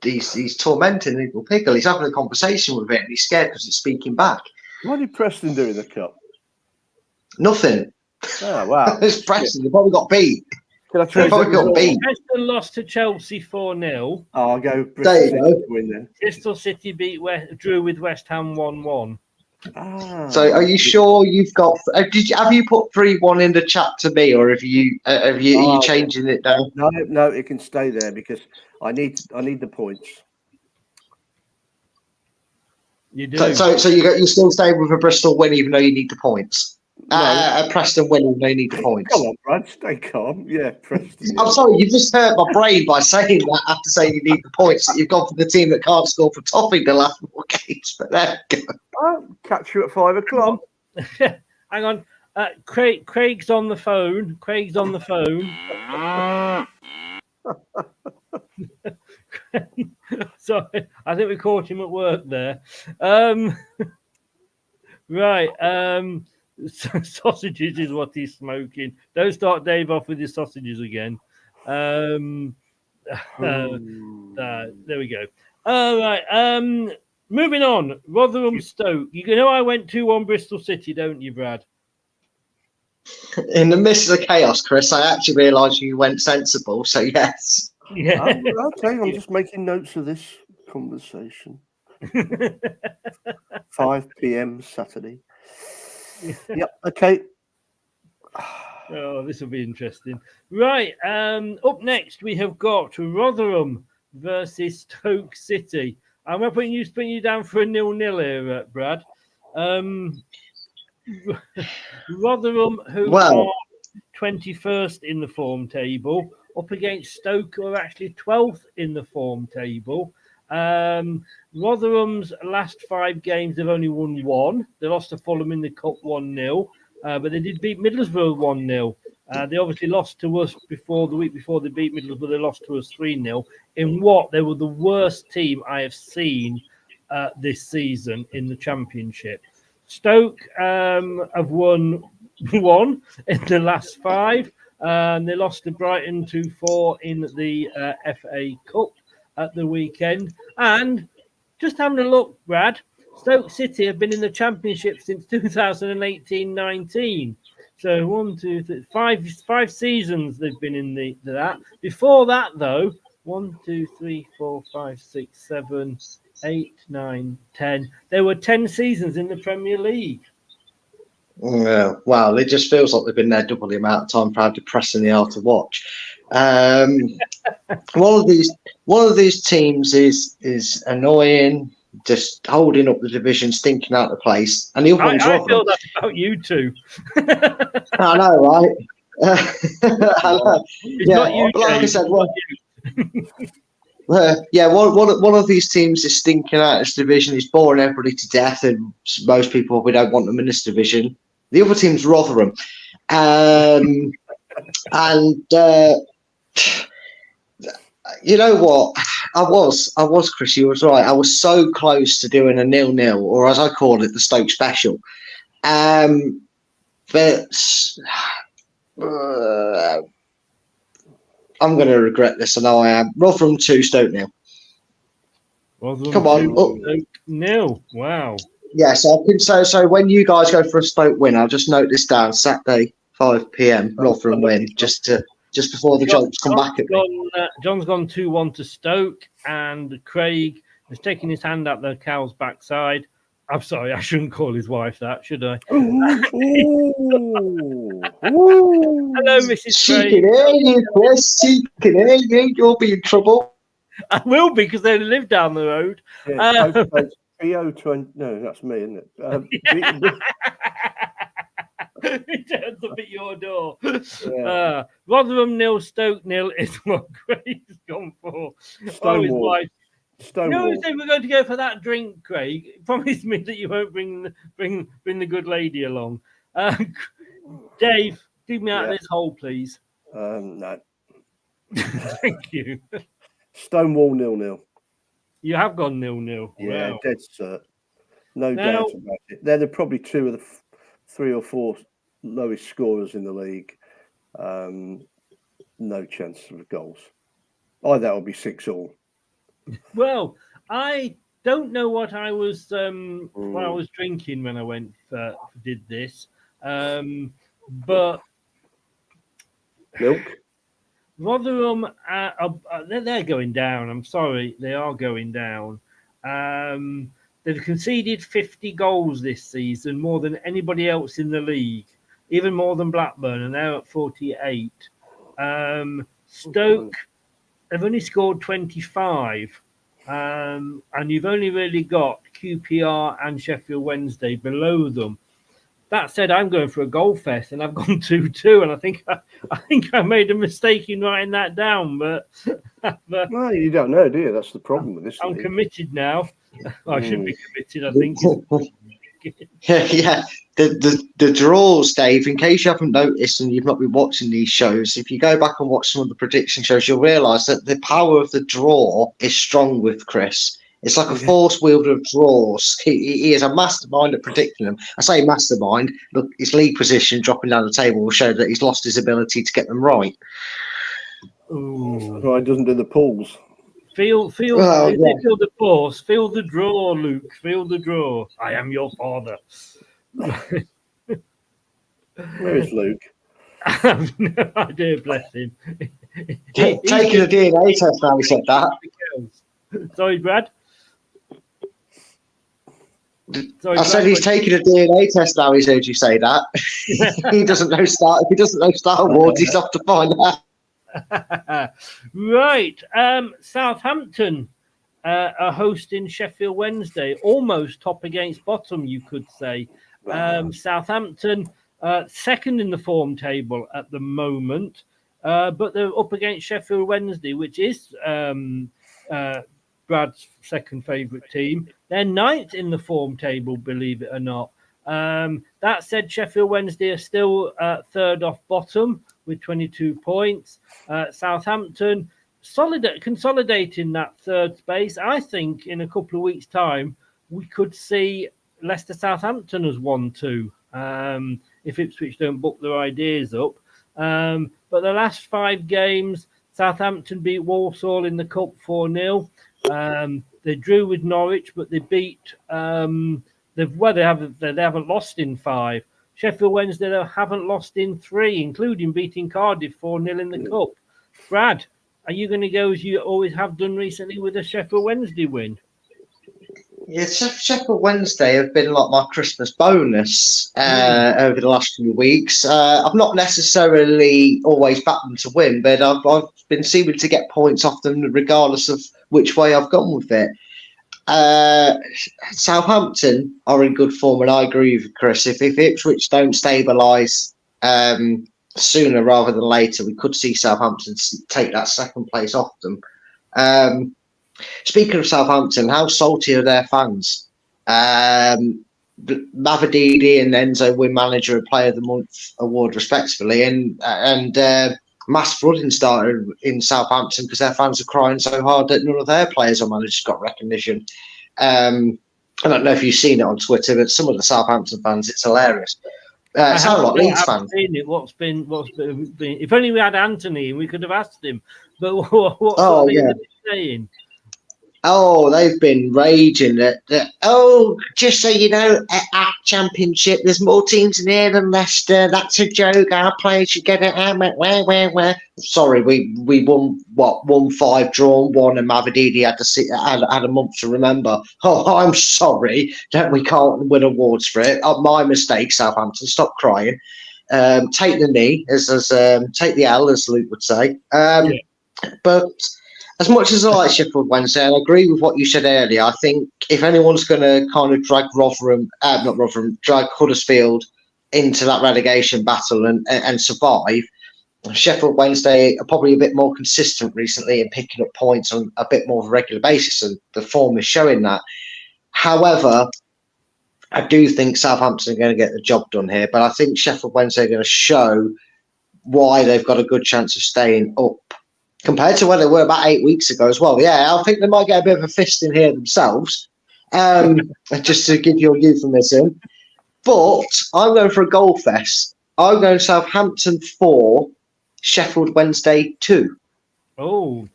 He's tormenting Eagle Pickle. He's having a conversation with it, and he's scared because it's speaking back. What did Preston do in the cup? Nothing. Oh, wow. It's Preston. They probably got beat. Can I try got beat. Preston lost to Chelsea 4-0. Oh, I'll go Bristol City to win then. Bristol City drew with West Ham 1-1. So, are you sure you've got? Have you put 3-1 in the chat to me, or are you changing it down? No, it can stay there because I need the points. You do. So you're still staying with a Bristol win, even though you need the points. A Preston win, even though you need the points. Come on, Brad, stay calm. Yeah, Preston. I'm sorry, you just hurt my brain by saying that after saying you need the points. That you've gone for the team that can't score for Toffee the last 4 games. But there you go. I'll catch you at 5 o'clock. Hang on. Craig's on the phone. Sorry, I think we caught him at work there. Right. Sausages is what he's smoking. Don't start Dave off with his sausages again. There we go. All right. Moving on. Rotherham Stoke. You know I went 2-1 Bristol City, don't you, Brad? In the midst of the chaos, Chris, I actually realised you went sensible. So yes. Yeah. Okay, I'm just making notes of this conversation. 5 p.m. Saturday. Yep. Okay. Oh, this will be interesting. Right. Up next, we have got Rotherham versus Stoke City. I'm putting you down for a 0-0 here, Brad. Rotherham, who are 21st in the form table, up against Stoke, who are actually 12th in the form table. Rotherham's last 5 games, they've only won 1. They lost to Fulham in the Cup 1-0, but they did beat Middlesbrough 1-0. They obviously lost to us the week before they beat Middlesbrough. They lost to us 3-0 in what they were the worst team I have seen this season in the Championship. Stoke have won 1 in the last 5. They lost to Brighton 2-4 in the FA Cup at the weekend. And just having a look, Brad, Stoke City have been in the Championship since 2018-19. So 1, 2, 3, 5 seasons they've been in that. Before that, though, 1, 2, 3, 4, 5, 6, 7, 8, 9, 10. There were 10 seasons in the Premier League. Yeah, wow, it just feels like they've been there double the amount of time. How depressing they are to watch. One of these teams is annoying, just holding up the division, stinking out the place, and the other one's I feel that about you two. I know, right? I know. It's not you, like James. I said, one of these teams is stinking out this division. It's boring everybody to death, and most people we don't want them in this division. The other team's Rotherham, and you know what? I was, Chris. You was right. I was so close to doing a 0-0, or as I call it, the Stoke special. But I'm going to regret this. I know I am. Rotherham 2, Stoke 0. Come on. 0. Wow. Yeah, so when you guys go for a Stoke win, I'll just note this down. Saturday, 5 p.m. Rotherham win, just before the jokes come back at me. John's gone 2-1 to Stoke, and Craig is taking his hand up the cow's backside. I'm sorry, I shouldn't call his wife that, should I? Hello, Mrs. She Craig. can hear you, Chris. She can hear you. You'll be in trouble. I will be, because they live down the road. Yeah, PO20. No, that's me, isn't it? It turns up at your door. Yeah. Rotherham 0, Stoke 0 is what Craig's gone for. Stonewall. You know, we said we're going to go for that drink, Craig. Promise me that you won't bring the good lady along. Dave, dig me out of this hole, please. No. Thank you. Stonewall 0-0. You have gone 0-0. Yeah, Wow. dead cert. No doubt about it. They're probably 2 of the 3 or 4 lowest scorers in the league. No chance of goals. That will be 6-all. Well, I don't know what I was drinking when I went did this, but Milk. Rotherham they're going down. I'm sorry, they are going down. They've conceded 50 goals this season, more than anybody else in the league, even more than Blackburn, and they're at 48. Stoke have only scored 25, and you've only really got QPR and Sheffield Wednesday below them. That said, I'm going for a goal fest, and I've gone 2-2, and I think I made a mistake in writing that down. But Well, you don't know, do you? That's the problem with this. I'm league. committed now. I should be committed, I think. Yeah. The draws, Dave, in case you haven't noticed and you've not been watching these shows, if you go back and watch some of the prediction shows, you'll realise that the power of the draw is strong with Chris. It's like a force wielder of draws. He is a mastermind at predicting them. I say mastermind. Look, his league position dropping down the table will show that he's lost his ability to get them right. Ooh. Right, doesn't do the pools. Feel the force. Feel the draw, Luke. Feel the draw. I am your father. Where is Luke? I have no idea, bless him. Taking a DNA test now, he said that. Sorry, Brad. I said he's taking a DNA test now. He's heard you say that. He doesn't know Star. If he doesn't know Star Wars, he's off to find out. Right. Southampton are hosting Sheffield Wednesday. Almost top against bottom, you could say. Southampton second in the form table at the moment, but they're up against Sheffield Wednesday, which is Brad's second favourite team. They're ninth in the form table, believe it or not. That said, Sheffield Wednesday are still third off bottom with 22 points. Southampton consolidating that third space. I think in a couple of weeks' time, we could see Leicester Southampton as 1-2 if Ipswich don't book their ideas up. But the last 5 games, Southampton beat Walsall in the Cup 4-0. They drew with Norwich, but they beat. They haven't lost in 5. Sheffield Wednesday haven't lost in 3, including beating Cardiff 4-0 in the Cup. Brad, are you going to go as you always have done recently with a Sheffield Wednesday win? Yeah, Sheffield Wednesday have been like my Christmas bonus over the last few weeks. I've not necessarily always backed them to win, but I've been seeming to get points off them regardless of which way I've gone with it. Southampton are in good form, and I agree with Chris. If Ipswich don't stabilise sooner rather than later, we could see Southampton take that second place off them. Speaking of Southampton, how salty are their fans? Mavididi and Enzo win Manager and Player of the Month award respectively, and mass flooding started in Southampton because their fans are crying so hard that none of their players or managers got recognition. I don't know if you've seen it on Twitter, but some of the Southampton fans, it's hilarious. Sound like Leeds fans. Seen it. What's been? If only we had Anthony, we could have asked him. But what are they saying? Oh, they've been raging. Just so you know, at Championship, there's more teams in here than Leicester. That's a joke. Our players should get it out. Where? Sorry, we won 1-5, drawn 1, and Mavididi had a month to remember. Oh, I'm sorry that we can't win awards for it. My mistake, Southampton. Stop crying. Take the knee, take the L, as Luke would say. But as much as I like Sheffield Wednesday, and I agree with what you said earlier, I think if anyone's going to kind of drag drag Huddersfield into that relegation battle and survive, Sheffield Wednesday are probably a bit more consistent recently in picking up points on a bit more of a regular basis, and the form is showing that. However, I do think Southampton are going to get the job done here, but I think Sheffield Wednesday are going to show why they've got a good chance of staying up, compared to where they were about 8 weeks ago as well. Yeah, I think they might get a bit of a fist in here themselves, just to give you a euphemism. But I'm going for a goal fest. I'm going Southampton 4, Sheffield Wednesday 2. Oh,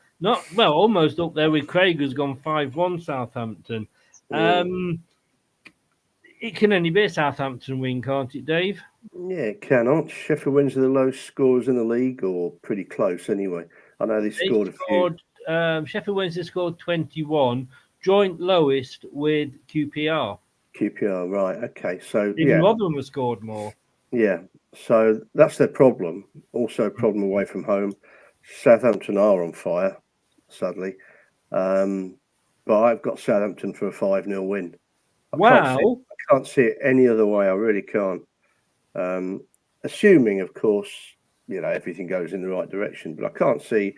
almost up there with Craig, who's gone 5-1 Southampton. It can only be a Southampton win, can't it, Dave? Yeah, it can. Aren't Sheffield Wednesday the lowest scorers in the league, or pretty close anyway? I know they scored a few. Sheffield Wednesday scored 21, joint lowest with QPR. QPR, right? Okay, so Even Rotherham has scored more. Yeah, so that's their problem. Also, a problem away from home. Southampton are on fire, sadly, but I've got Southampton for a 5-0 win. I can't see it any other way. I really can't. Assuming, of course, everything goes in the right direction, but I can't see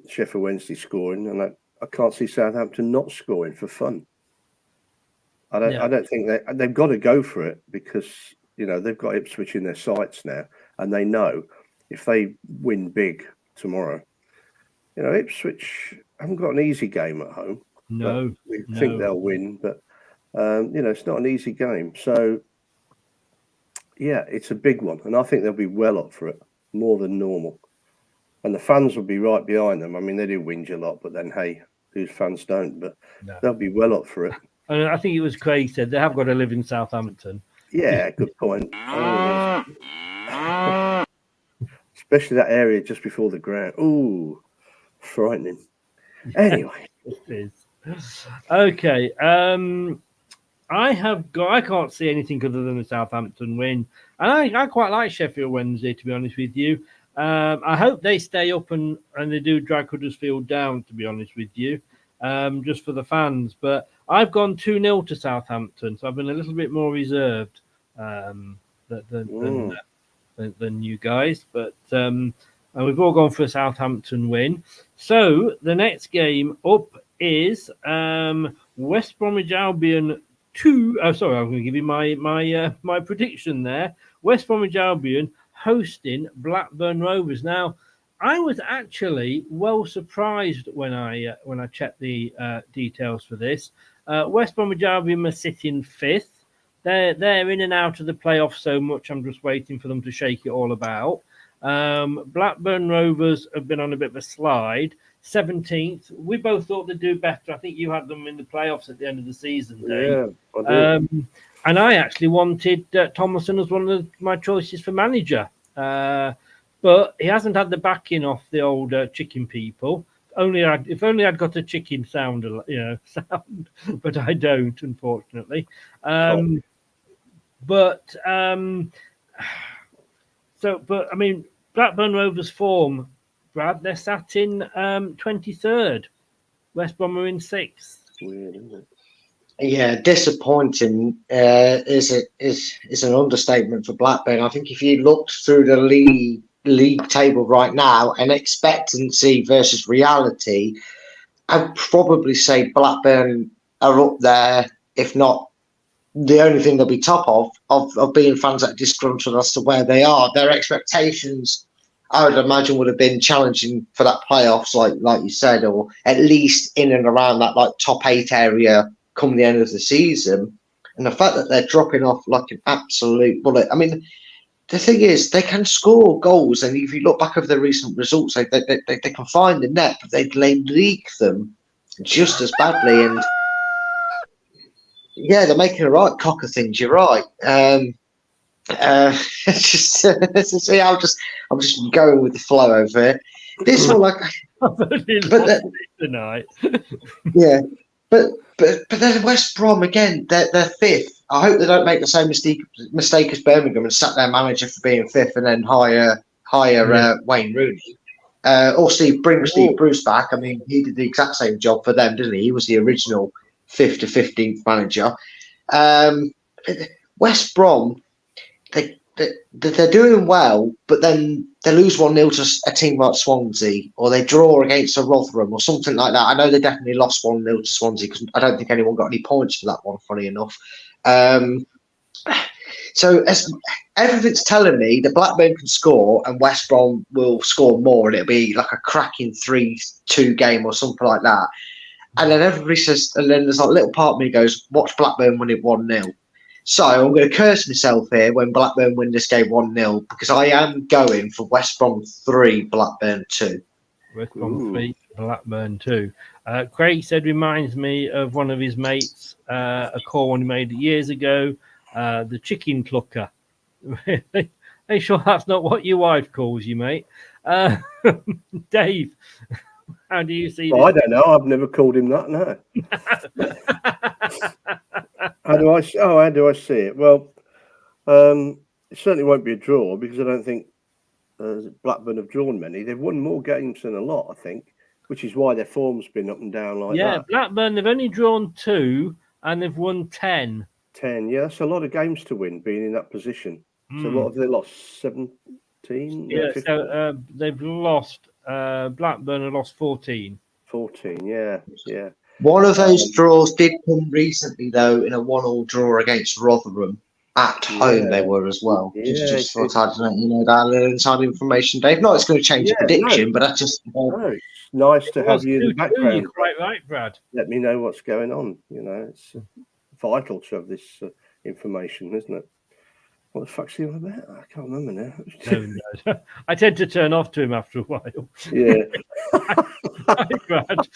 Sheffield Wednesday scoring, and I can't see Southampton not scoring for fun. I don't think they've got to go for it, because they've got Ipswich in their sights now, and they know if they win big tomorrow, Ipswich haven't got an easy game at home. No, we think they'll win, but it's not an easy game. So yeah, it's a big one, and I think they'll be well up for it, more than normal. And the fans will be right behind them. I mean, they do whinge a lot, but then, hey, whose fans don't? But they'll be well up for it. And I think it was Craig said they have got to live in Southampton. Yeah, good point. Especially that area just before the ground. Ooh, frightening. Anyway. It is. Okay. I can't see anything other than a Southampton win. And I quite like Sheffield Wednesday, to be honest with you. I hope they stay up and they do drag Huddersfield down, to be honest with you, just for the fans. But I've gone 2-0 to Southampton, so I've been a little bit more reserved than you guys. But we've all gone for a Southampton win. So the next game up is West Bromwich Albion 2. Oh, sorry, I'm going to give you my prediction there. West Bromwich Albion hosting Blackburn Rovers. Now, I was actually well surprised when I checked the details for this. West Bromwich Albion are sitting fifth. They're in and out of the playoffs so much. I'm just waiting for them to shake it all about. Blackburn Rovers have been on a bit of a slide. 17th. We both thought they'd do better. I think you had them in the playoffs at the end of the season, Dave. Yeah, I did. And I actually wanted Thomason as one of my choices for manager. But he hasn't had the backing off the old chicken people. If only I'd got a chicken sound, but I don't, unfortunately. But I mean, Blackburn Rovers form, Brad, they're sat in 23rd. West Brom are in 6th. Weird, isn't it? Yeah, disappointing is an understatement for Blackburn. I think if you looked through the league table right now and expectancy versus reality, I'd probably say Blackburn are up there, if not the only thing they'll be top of being fans that are disgruntled as to where they are. Their expectations, I would imagine, would have been challenging for that playoffs, like you said, or at least in and around that like top 8 area come the end of the season. And the fact that they're dropping off like an absolute bullet. I mean, the thing is, they can score goals, and if you look back over the recent results, they can find the net, but they leak them just as badly. And yeah, they're making a right cock of things. You're right. I'm just going with the flow over it. This one, like, tonight. Yeah, but then West Brom again. They're fifth. I hope they don't make the same mistake as Birmingham and sack their manager for being fifth and then hire Wayne Rooney. Or bring Steve Bruce back. I mean, he did the exact same job for them, didn't he? He was the original 5th to 15th manager. West Brom, they're doing well, but then they lose 1-0 to a team like Swansea, or they draw against a Rotherham or something like that. I know they definitely lost 1-0 to Swansea because I don't think anyone got any points for that one, funny enough. So as everything's telling me that Blackburn can score and West Brom will score more, and it'll be like a cracking 3-2 game or something like that. And then everybody says, and then there's like a little part of me goes, watch Blackburn win it 1-0. So I'm going to curse myself here when Blackburn win this game 1-0 because I am going for West Brom 3, Blackburn 2. West Brom 3, Blackburn 2. Craig said reminds me of one of his mates, a call one he made years ago, the chicken clucker. Are you sure that's not what your wife calls you, mate? Dave, how do you see this? I don't know. I've never called him that, no. How do I see it? Well, it certainly won't be a draw because I don't think Blackburn have drawn many. They've won more games than a lot, I think, which is why their form's been up and down like that. Yeah, Blackburn, they've only drawn 2 and they've won 10. 10, yeah, that's a lot of games to win being in that position. So what have they lost? 17? Yeah, so they've lost, Blackburn have lost 14. 14, yeah. One of those draws did come recently, though, in a 1-1 draw against Rotherham. At home, they were as well. Just thought I'd let you know that little inside information, Dave. Not it's going to change the prediction, but that's just. It's nice to have you in the background. You're quite right, Brad. Let me know what's going on. You know, it's vital to have this information, isn't it? What the fuck's he on about? I can't remember now. No. I tend to turn off to him after a while. Yeah. Hi, Brad.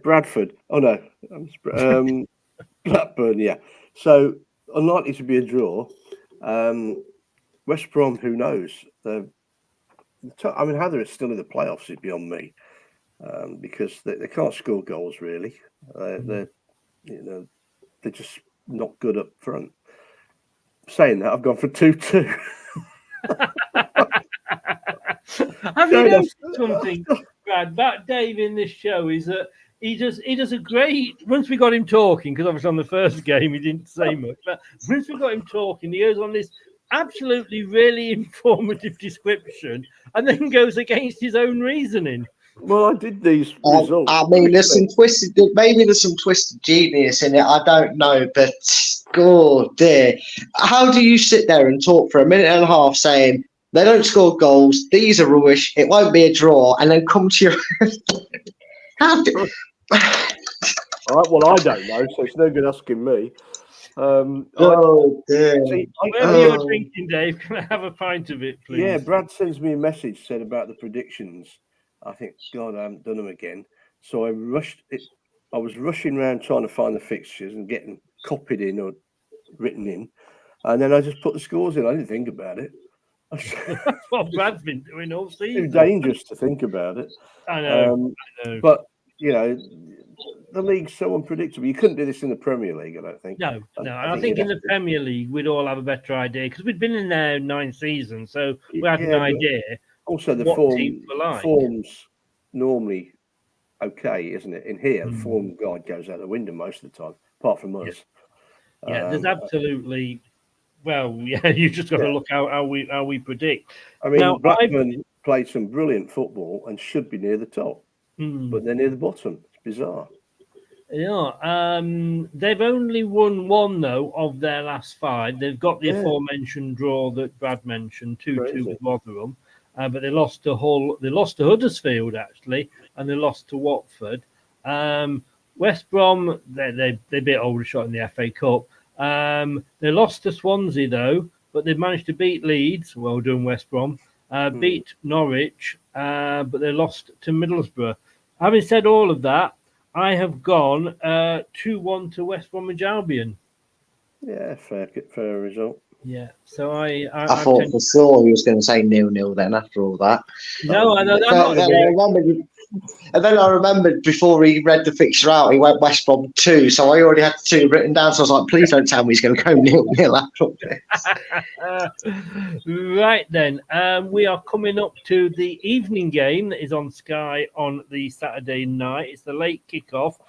Bradford. Oh no, Blackburn. Yeah. So unlikely to be a draw. West Brom. Who knows? I mean, how they're still in the playoffs is beyond me, because they can't score goals really. They're just not good up front. Saying that, I've gone for 2-2. Have you noticed something, Brad? That Dave in this show is that he does a great. Once we got him talking, because obviously on the first game he didn't say much, but once we got him talking, he goes on this absolutely really informative description, and then goes against his own reasoning. Well, I did these results. I mean, maybe there's some twisted genius in it. I don't know, but God dear, how do you sit there and talk for a minute and a half saying they don't score goals, these are rubbish, it won't be a draw, and then come to your how do... All right, well, I don't know, so it's no good asking me. Oh dear. Whatever you're drinking, Dave, can I have a pint of it, please? Yeah, Brad sends me a message said about the predictions. I think, God, I haven't done them again. So I rushed it. I was rushing around trying to find the fixtures and getting copied in or written in, and then I just put the scores in. I didn't think about it. That's what Brad's been doing all season. Too dangerous to think about it. I know. But you know, the league's so unpredictable. You couldn't do this in the Premier League, I don't think. No. I think in the Premier League we'd all have a better idea because we'd been in there 9 seasons, so we had an idea. Also, the form's normally okay, isn't it? In here, the form guide goes out the window most of the time, apart from us. Yeah, there's absolutely. Well, yeah, you just got to look how we predict. I mean, now, Blackburn played some brilliant football and should be near the top, but they're near the bottom. It's bizarre. Yeah, they've only won 1 though of their last 5. They've got the aforementioned draw that Brad mentioned, 2-2 with Rotherham, but they lost to Hull. They lost to Huddersfield actually, and they lost to Watford. West Brom, they beat Aldershot in the FA Cup. They lost to Swansea though, but they've managed to beat Leeds. Well done, West Brom. Beat Norwich, but they lost to Middlesbrough. Having said all of that, I have gone 2-1 to West Bromwich Albion. Yeah, fair result. Yeah, so I thought for sure he was going to say 0-0 then after all that. No, and then I remembered before he read the fixture out, he went West Brom 2, so I already had the 2 written down. So I was like, please don't tell me he's going to go 0-0 after this. Right then, we are coming up to the evening game that is on Sky on the Saturday night. It's the late kickoff.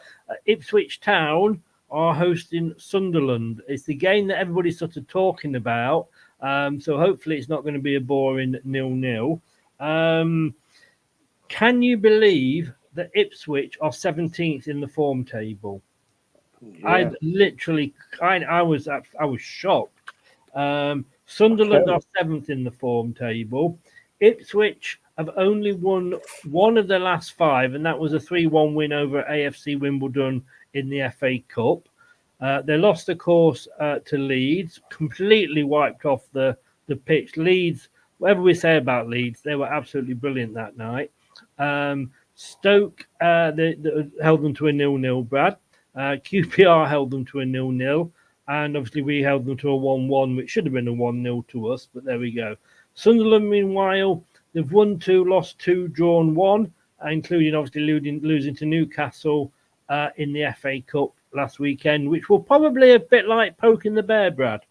Ipswich Town are hosting Sunderland. It's the game that everybody's sort of talking about. So hopefully it's not going to be a boring 0-0. Can you believe that Ipswich are 17th in the form table? Yeah. I was shocked. Sunderland are 7th in the form table. Ipswich have only won 1 of their last 5, and that was a 3-1 win over AFC Wimbledon in the FA Cup. They lost, of course, to Leeds, completely wiped off the pitch. Leeds, whatever we say about Leeds, they were absolutely brilliant that night. Stoke they held them to a 0-0, Brad. QPR held them to a 0-0, and obviously we held them to a 1-1, which should have been a 1-0 to us, but there we go. Sunderland, meanwhile, they've won 2, lost 2, drawn 1, including obviously losing to Newcastle in the FA Cup last weekend, which will probably a bit like poking the bear, Brad.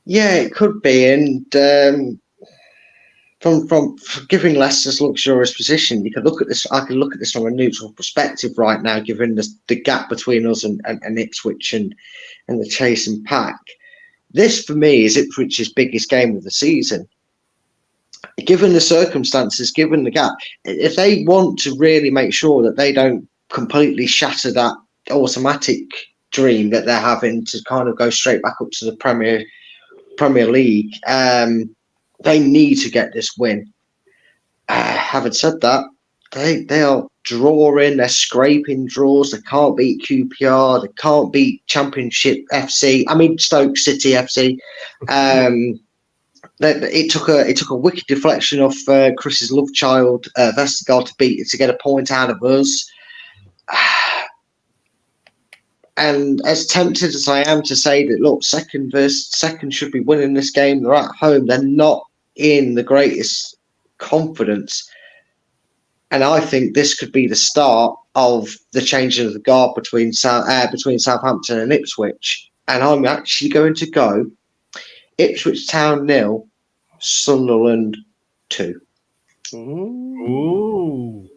Yeah, it could be, and from giving Leicester's luxurious position, you could look at this. I can look at this from a neutral perspective right now, given the gap between us and Ipswich and the chasing pack. This, for me, is Ipswich's biggest game of the season. Given the circumstances, given the gap, if they want to really make sure that they don't completely shatter that automatic dream that they're having to kind of go straight back up to the Premier League, they need to get this win. Having said that, they are drawing, they're scraping draws. They can't beat QPR, they can't beat Championship FC. I mean Stoke City FC. It took a wicked deflection off Chris's love child, Vestergaard, to get a point out of us. And as tempted as I am to say that, look, second should be winning this game. They're at home. They're not in the greatest confidence. And I think this could be the start of the changing of the guard between Southampton and Ipswich. And I'm actually going to go Ipswich Town 0, Sunderland 2. Ooh.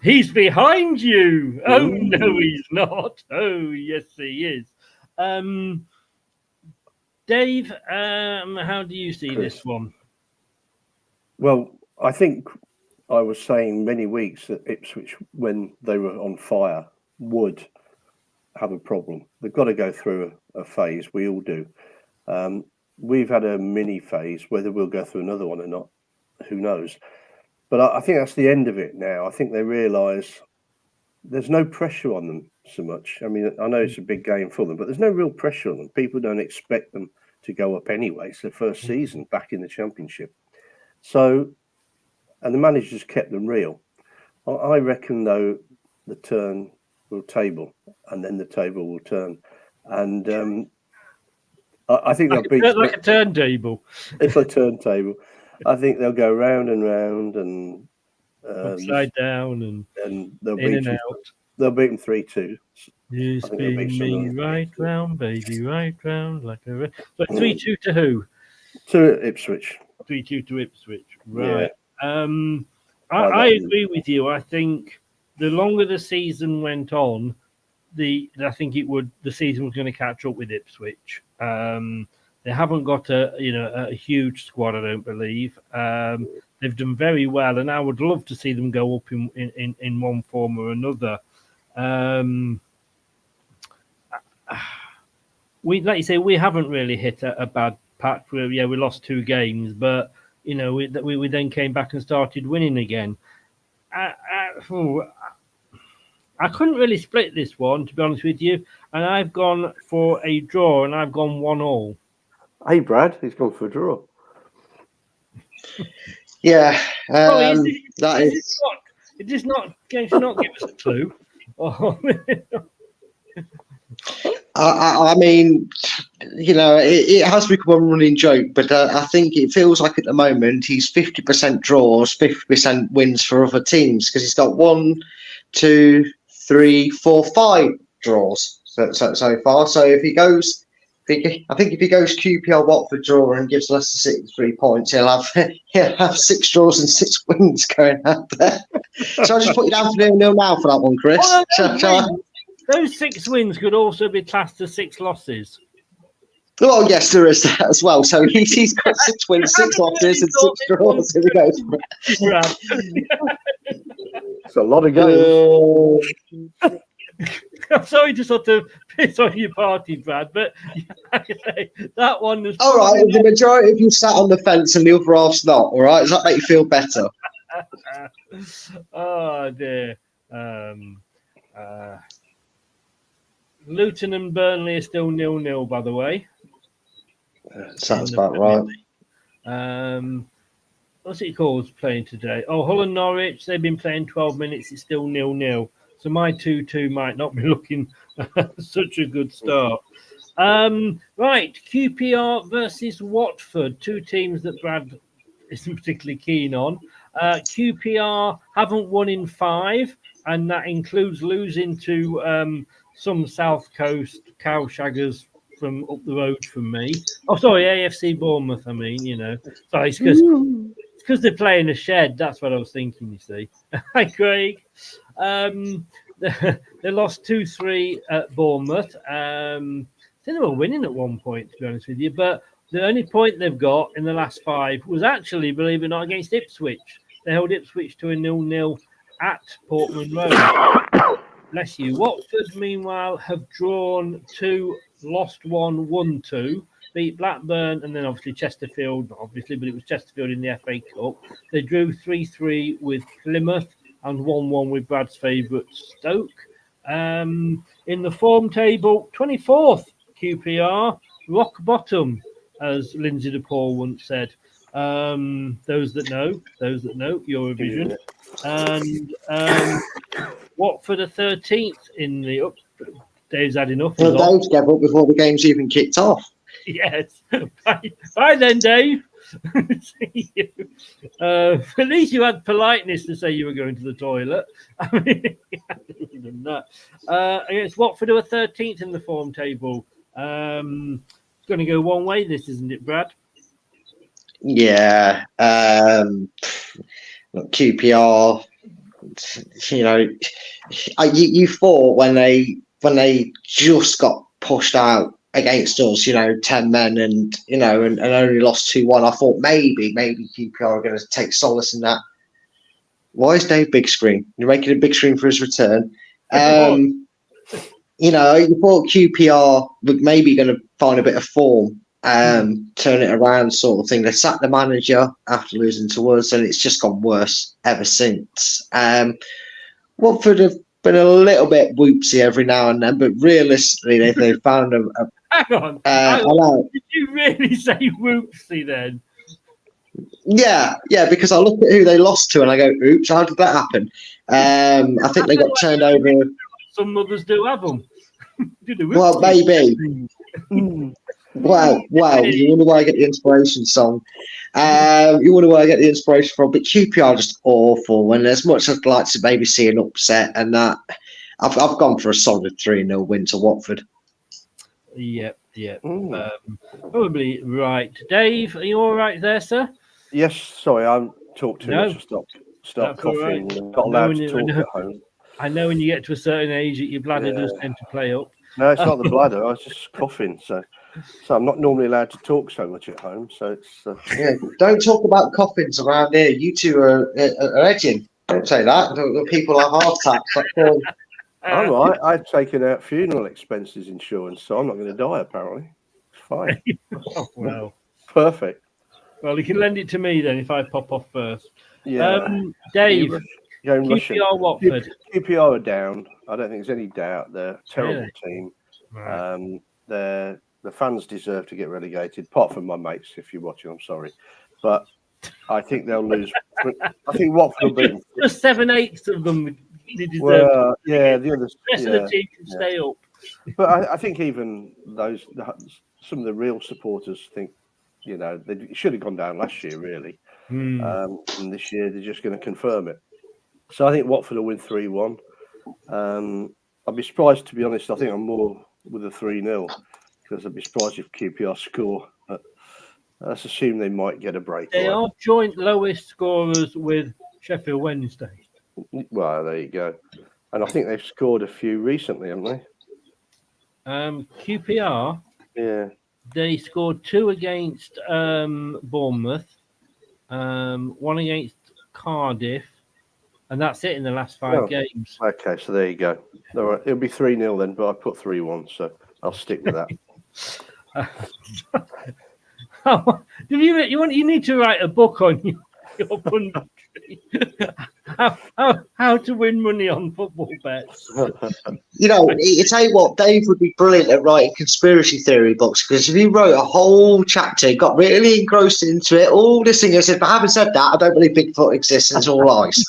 He's behind you. Oh, no, he's not. Oh, yes, he is. Dave, how do you see this one? Well, I think I was saying many weeks that Ipswich, when they were on fire, would have a problem. They've got to go through a phase. We all do. We've had a mini phase. Whether we'll go through another one or not, who knows? But I think that's the end of it now. I think they realise there's no pressure on them so much. I mean, I know it's a big game for them, but there's no real pressure on them. People don't expect them to go up anyway. It's their first season back in the Championship. So, and the manager's kept them real. I reckon, though, the turn will table, and then the table will turn. And I think they'll beat... Like a turntable. It's a turntable. I think they'll go round and round and... upside down and they'll in beat and them, out. They'll beat them 3-2. You spin me right round, baby, right round like a... So 3-2 to who? To Ipswich. 3-2 to Ipswich. Right. Yeah. I agree with you. I think the longer the season went on, the season was going to catch up with Ipswich. They haven't got a huge squad, I don't believe. They've done very well, and I would love to see them go up in one form or another. Like you say, we haven't really hit a bad patch. We lost 2 games, but we then came back and started winning again. I couldn't really split this one, to be honest with you, and I've gone for a draw, and I've gone 1-1. Hey, Brad, he's gone for a draw. Yeah, It does not give us a clue. I mean, it has become a running joke, but I think it feels like at the moment he's 50% draws, 50% wins for other teams, because he's got 1, 2, 3, 4, 5 draws so far. So if he goes, if he goes QPR Watford draw and gives Leicester City 3 points, he'll have 6 draws and 6 wins going out there. So I'll just put you down for 0-0 now for that one, Chris. Those 6 wins could also be classed as 6 losses. Oh, yes, there is that as well. So he's got 6 wins, 6 losses, and 6 draws. Here we go. It's a lot of games. I'm sorry to sort of piss on your party, Brad, but that one was... All right, the majority of you sat on the fence and the other half's not, all right? Does that make you feel better? Oh, dear. Luton and Burnley are still 0-0, by the way. Sounds about right. What's it called playing today? Oh, Hull and Norwich, they've been playing 12 minutes. It's still 0-0. So my 2-2 might not be looking such a good start. Right, QPR versus Watford, 2 teams that Brad isn't particularly keen on. QPR haven't won in 5, and that includes losing to some South Coast cowshaggers from up the road from me. Oh, sorry, AFC Bournemouth, I mean, Sorry, it's because they're playing a shed. That's what I was thinking, you see. Hi, Craig. They lost 2-3 at Bournemouth. I think they were winning at one point, to be honest with you, but the only point they've got in the last 5 was actually, believe it or not, against Ipswich. They held Ipswich to a 0-0 at Portman Road. Bless you. Watford, meanwhile, have drawn 2, lost 1, won 2, beat Blackburn, and then obviously Chesterfield, but it was Chesterfield in the FA Cup. They drew 3-3 with Plymouth and 1-1 with Brad's favourite Stoke. In the form table, 24th QPR, rock bottom, as Lindsay DePaul once said. Those that know, Eurovision. And Watford are 13th in the up. Dave's had enough. Well, Dave gave up before the game's even kicked off. Yes. Bye then, Dave. See you. At least you had politeness to say you were going to the toilet. I mean, than that. Against Watford, who are 13th in the form table. It's going to go one way, this, isn't it, Brad? Yeah. Look, QPR, you thought when they just got pushed out against us, 10 men and only lost 2-1. I thought maybe QPR are going to take solace in that. Why is Dave big screen? You're making a big screen for his return. You thought QPR were maybe going to find a bit of form, turn it around sort of thing. They sacked the manager after losing to us, and it's just gone worse ever since. Watford have been a little bit whoopsie every now and then, but realistically, they found a Hang on. Did you really say whoopsie then? Yeah, because I look at who they lost to and I go, oops, how did that happen? I think they got turned over. Some mothers do have them. Well, maybe. Well, you wonder where I get the inspiration song. You wonder where I get the inspiration from. But QPR are just awful. And as much as I'd like to maybe see an upset and that, I've gone for a solid 3-0 win to Watford. Yep. Probably right. Dave, are you all right there, sir? Yes, sorry, I talked too much to stop coughing. Right. Not allowed to talk at home. I know when you get to a certain age that your bladder does tend to play up. No, it's not the bladder. I was just coughing. So I'm not normally allowed to talk so much at home. So it's don't talk about coffins around here. You two are edging. Don't say that. The people have heart attacks. I'm all right. I've taken out funeral expenses insurance, so I'm not going to die. Apparently, it's fine. Well, perfect. Well, you can lend it to me then if I pop off first. Yeah, Dave. QPR Watford. QPR are down. I don't think there's any doubt. They're a terrible team. Right. The fans deserve to get relegated, apart from my mates. If you're watching, I'm sorry, but I think they'll lose. I think Watford will beat them. Just 7/8 of them. They deserve. Well, the others. The rest of the team can stay up. But I think even some of the real supporters think, they should have gone down last year, really. And this year they're just going to confirm it. So I think Watford will win 3-1. I'd be surprised, to be honest. I think I'm more with a 3-0 because I'd be surprised if QPR score. But let's assume they might get a break. They are joint lowest scorers with Sheffield Wednesday. Well, there you go. And I think they've scored a few recently, haven't they? QPR. Yeah. They scored 2 against Bournemouth, 1 against Cardiff, and that's it in the last 5 games. Okay, so there you go. All right, it'll be 3-0 then, but I put 3-1, so I'll stick with that. You need to write a book on your punditry. How to win money on football bets. I tell you what, Dave would be brilliant at writing conspiracy theory books, because if he wrote a whole chapter, got really engrossed into it, all this thing, I said, but having said that, I don't believe Bigfoot exists and it's all lies.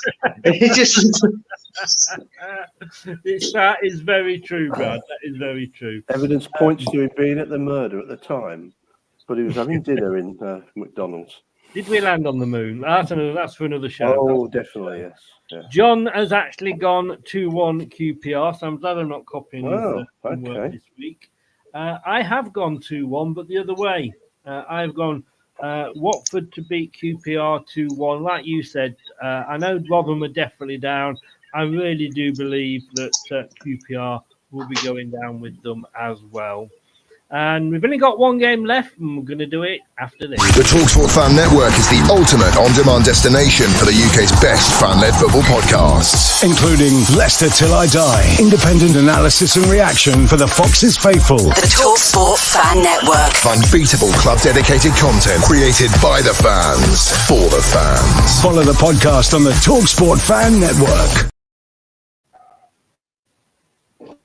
That is very true, Brad. That is very true. Evidence points to him being at the murder at the time, but he was having dinner in McDonald's. Did we land on the moon? That's for another show. Oh, definitely, yes. Yeah. John has actually gone 2-1 QPR, so I'm glad I'm not copying work this week. I have gone 2-1, but the other way. I've gone Watford to beat QPR 2-1. Like you said, I know Rotherham are definitely down. I really do believe that QPR will be going down with them as well. And we've only got 1 game left, and we're going to do it after this. The TalkSport Fan Network is the ultimate on-demand destination for the UK's best fan-led football podcasts, including Leicester Till I Die, independent analysis and reaction for the Foxes faithful. The TalkSport Fan Network. Unbeatable club-dedicated content created by the fans, for the fans. Follow the podcast on the TalkSport Fan Network.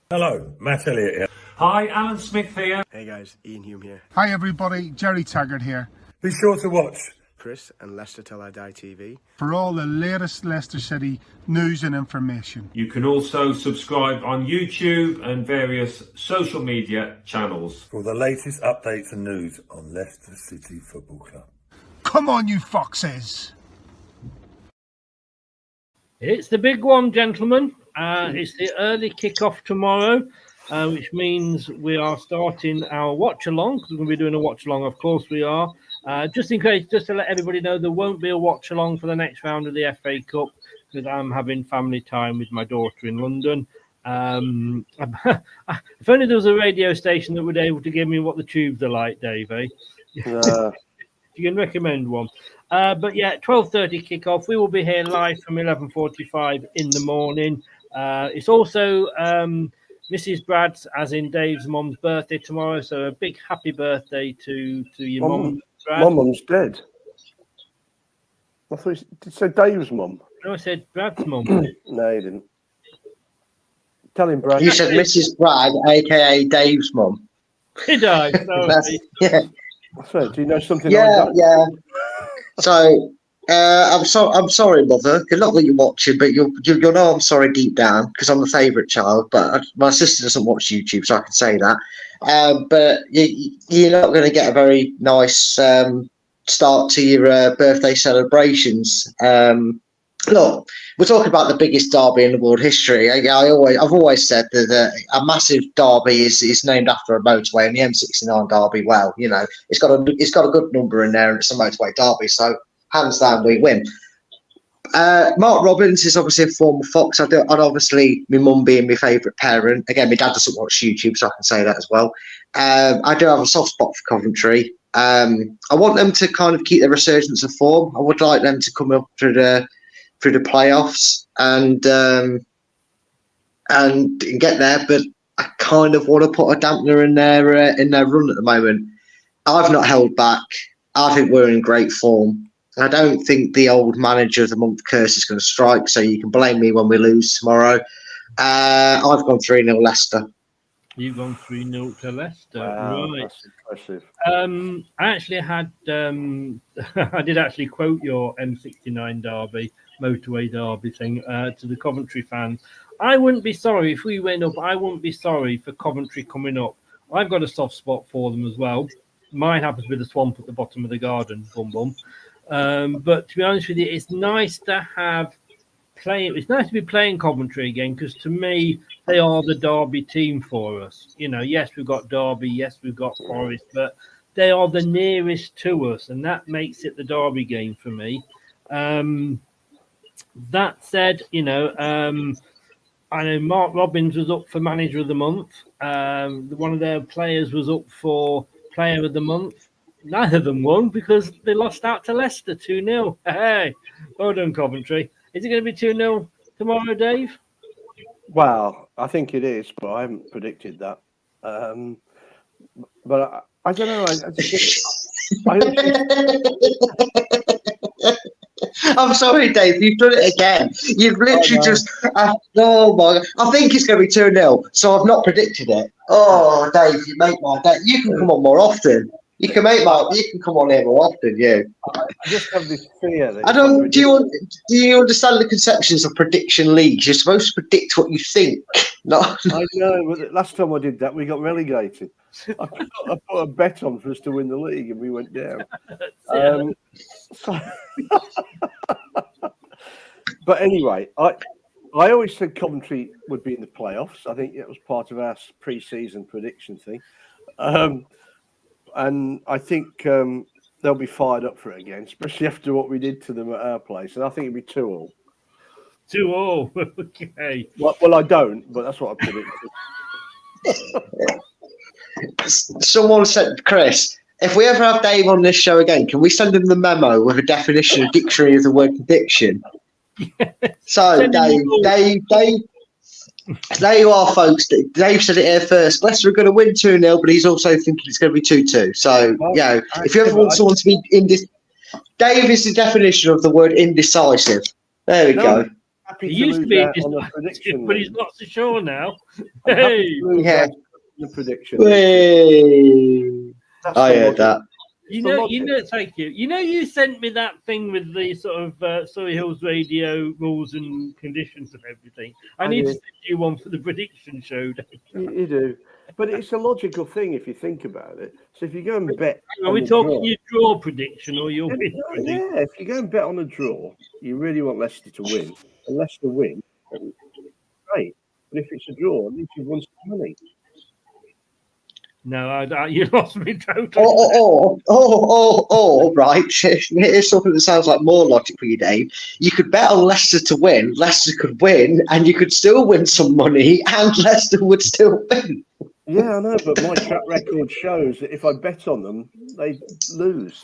Hello, Matt Elliott here. Hi, Alan Smith here. Hey guys, Ian Hume here. Hi everybody, Jerry Taggart here. Be sure to watch Chris and Leicester Till I Die TV for all the latest Leicester City news and information. You can also subscribe on YouTube and various social media channels for the latest updates and news on Leicester City Football Club. Come on, you foxes! It's the big one, gentlemen. It's the early kickoff tomorrow. Which means we are starting our watch-along. We're going to be doing a watch-along, of course we are. Just in case, just to let everybody know, there won't be a watch-along for the next round of the FA Cup because I'm having family time with my daughter in London. If only there was a radio station that would be able to give me what the tubes are like, Dave. Eh? If you can recommend one. But yeah, 12:30 kickoff. We will be here live from 11:45 in the morning. It's also Mrs. Brad's, as in Dave's mum's birthday tomorrow. So a big happy birthday to your mum. My mum's dead. I thought you said Dave's mum. No, I said Brad's mum. No, you didn't. Tell him, Brad. You said Mrs. Brad, aka Dave's mum. Did I? Sorry. Yeah. So, do you know something? Yeah, like that? yeah. So I'm sorry, mother. Because not that you're watching, but you'll know I'm sorry deep down because I'm the favourite child. But my sister doesn't watch YouTube, so I can say that. But you're not going to get a very nice start to your birthday celebrations. Look, we're talking about the biggest derby in the world history. I've always said that a massive derby is named after a motorway, and the M69 derby. Well, you know, it's got a good number in there, and it's a motorway derby. So hands down, we win. Mark Robbins is obviously a former Fox. I'd obviously, my mum being my favourite parent. Again, my dad doesn't watch YouTube, so I can say that as well. I do have a soft spot for Coventry. I want them to kind of keep their resurgence of form. I would like them to come up through the playoffs and get there, but I kind of want to put a dampener in their run at the moment. I've not held back. I think we're in great form. I don't think the old manager of the month curse is going to strike, so you can blame me when we lose tomorrow. I've gone 3-0 Leicester. You've gone 3-0 to Leicester. Wow, right. that's impressive. I actually had I did actually quote your M69 derby, motorway derby thing to the Coventry fans. I wouldn't be sorry if we went up. I wouldn't be sorry for Coventry coming up. I've got a soft spot for them as well. Mine happens to be the swamp at the bottom of the garden, bum. But to be honest with you, it's nice to be playing Coventry again, because to me they are the derby team for us. You know, yes, we've got Derby, yes, we've got Forest, but they are the nearest to us, and that makes it the derby game for me. That said, you know, I know Mark Robbins was up for Manager of the Month. One of their players was up for Player of the Month. Neither of them won because they lost out to Leicester 2-0. Hey, well done, Coventry. Is it going to be 2-0 tomorrow, Dave? Well, I think it is, but I haven't predicted that. But I don't know. I'm sorry, Dave. You've done it again. You've literally just. Oh my God! I think it's going to be 2-0, so I've not predicted it. Oh, Dave, you make my day. You can come on more often. You can come on here more often. You. I just have this fear that I don't. Do you understand the conceptions of prediction leagues? You're supposed to predict what you think. Not. I know, but the last time I did that, we got relegated. I put a bet on for us to win the league, and we went down. But anyway, I always said Coventry would be in the playoffs. I think it was part of our pre-season prediction thing. And I think they'll be fired up for it again, especially after what we did to them at our place. And I think it'll be 2-2. 2-2. Okay. Well, I don't, but that's what I predicted. Someone said, Chris, if we ever have Dave on this show again, can we send him the memo with a definition, a dictionary of the word prediction? So, Dave, there you are, folks. Dave said it here first. Leicester are going to win 2-0, but he's also thinking it's going to be 2-2. So, if you ever want someone to be Dave is the definition of the word indecisive. There we go. He used to be indecisive, but he's not so sure now. Hey, yeah. The prediction. I heard that. You know, thank you. You know, you sent me that thing with the sort of Surrey Hills Radio rules and conditions and everything. I need to send you one for the prediction show. You do. But it's a logical thing if you think about it. So if you go and bet... Are we talking your draw prediction or your win prediction? Yeah, if you go and bet on a draw, you really want Leicester to win. And Leicester win, great. But if it's a draw, at least you've won some money. No, you lost me totally. Right. Here's something that sounds like more logic for you, Dave. You could bet on Leicester to win. Leicester could win, and you could still win some money, and Leicester would still win. Yeah, I know, but my track record shows that if I bet on them, they lose.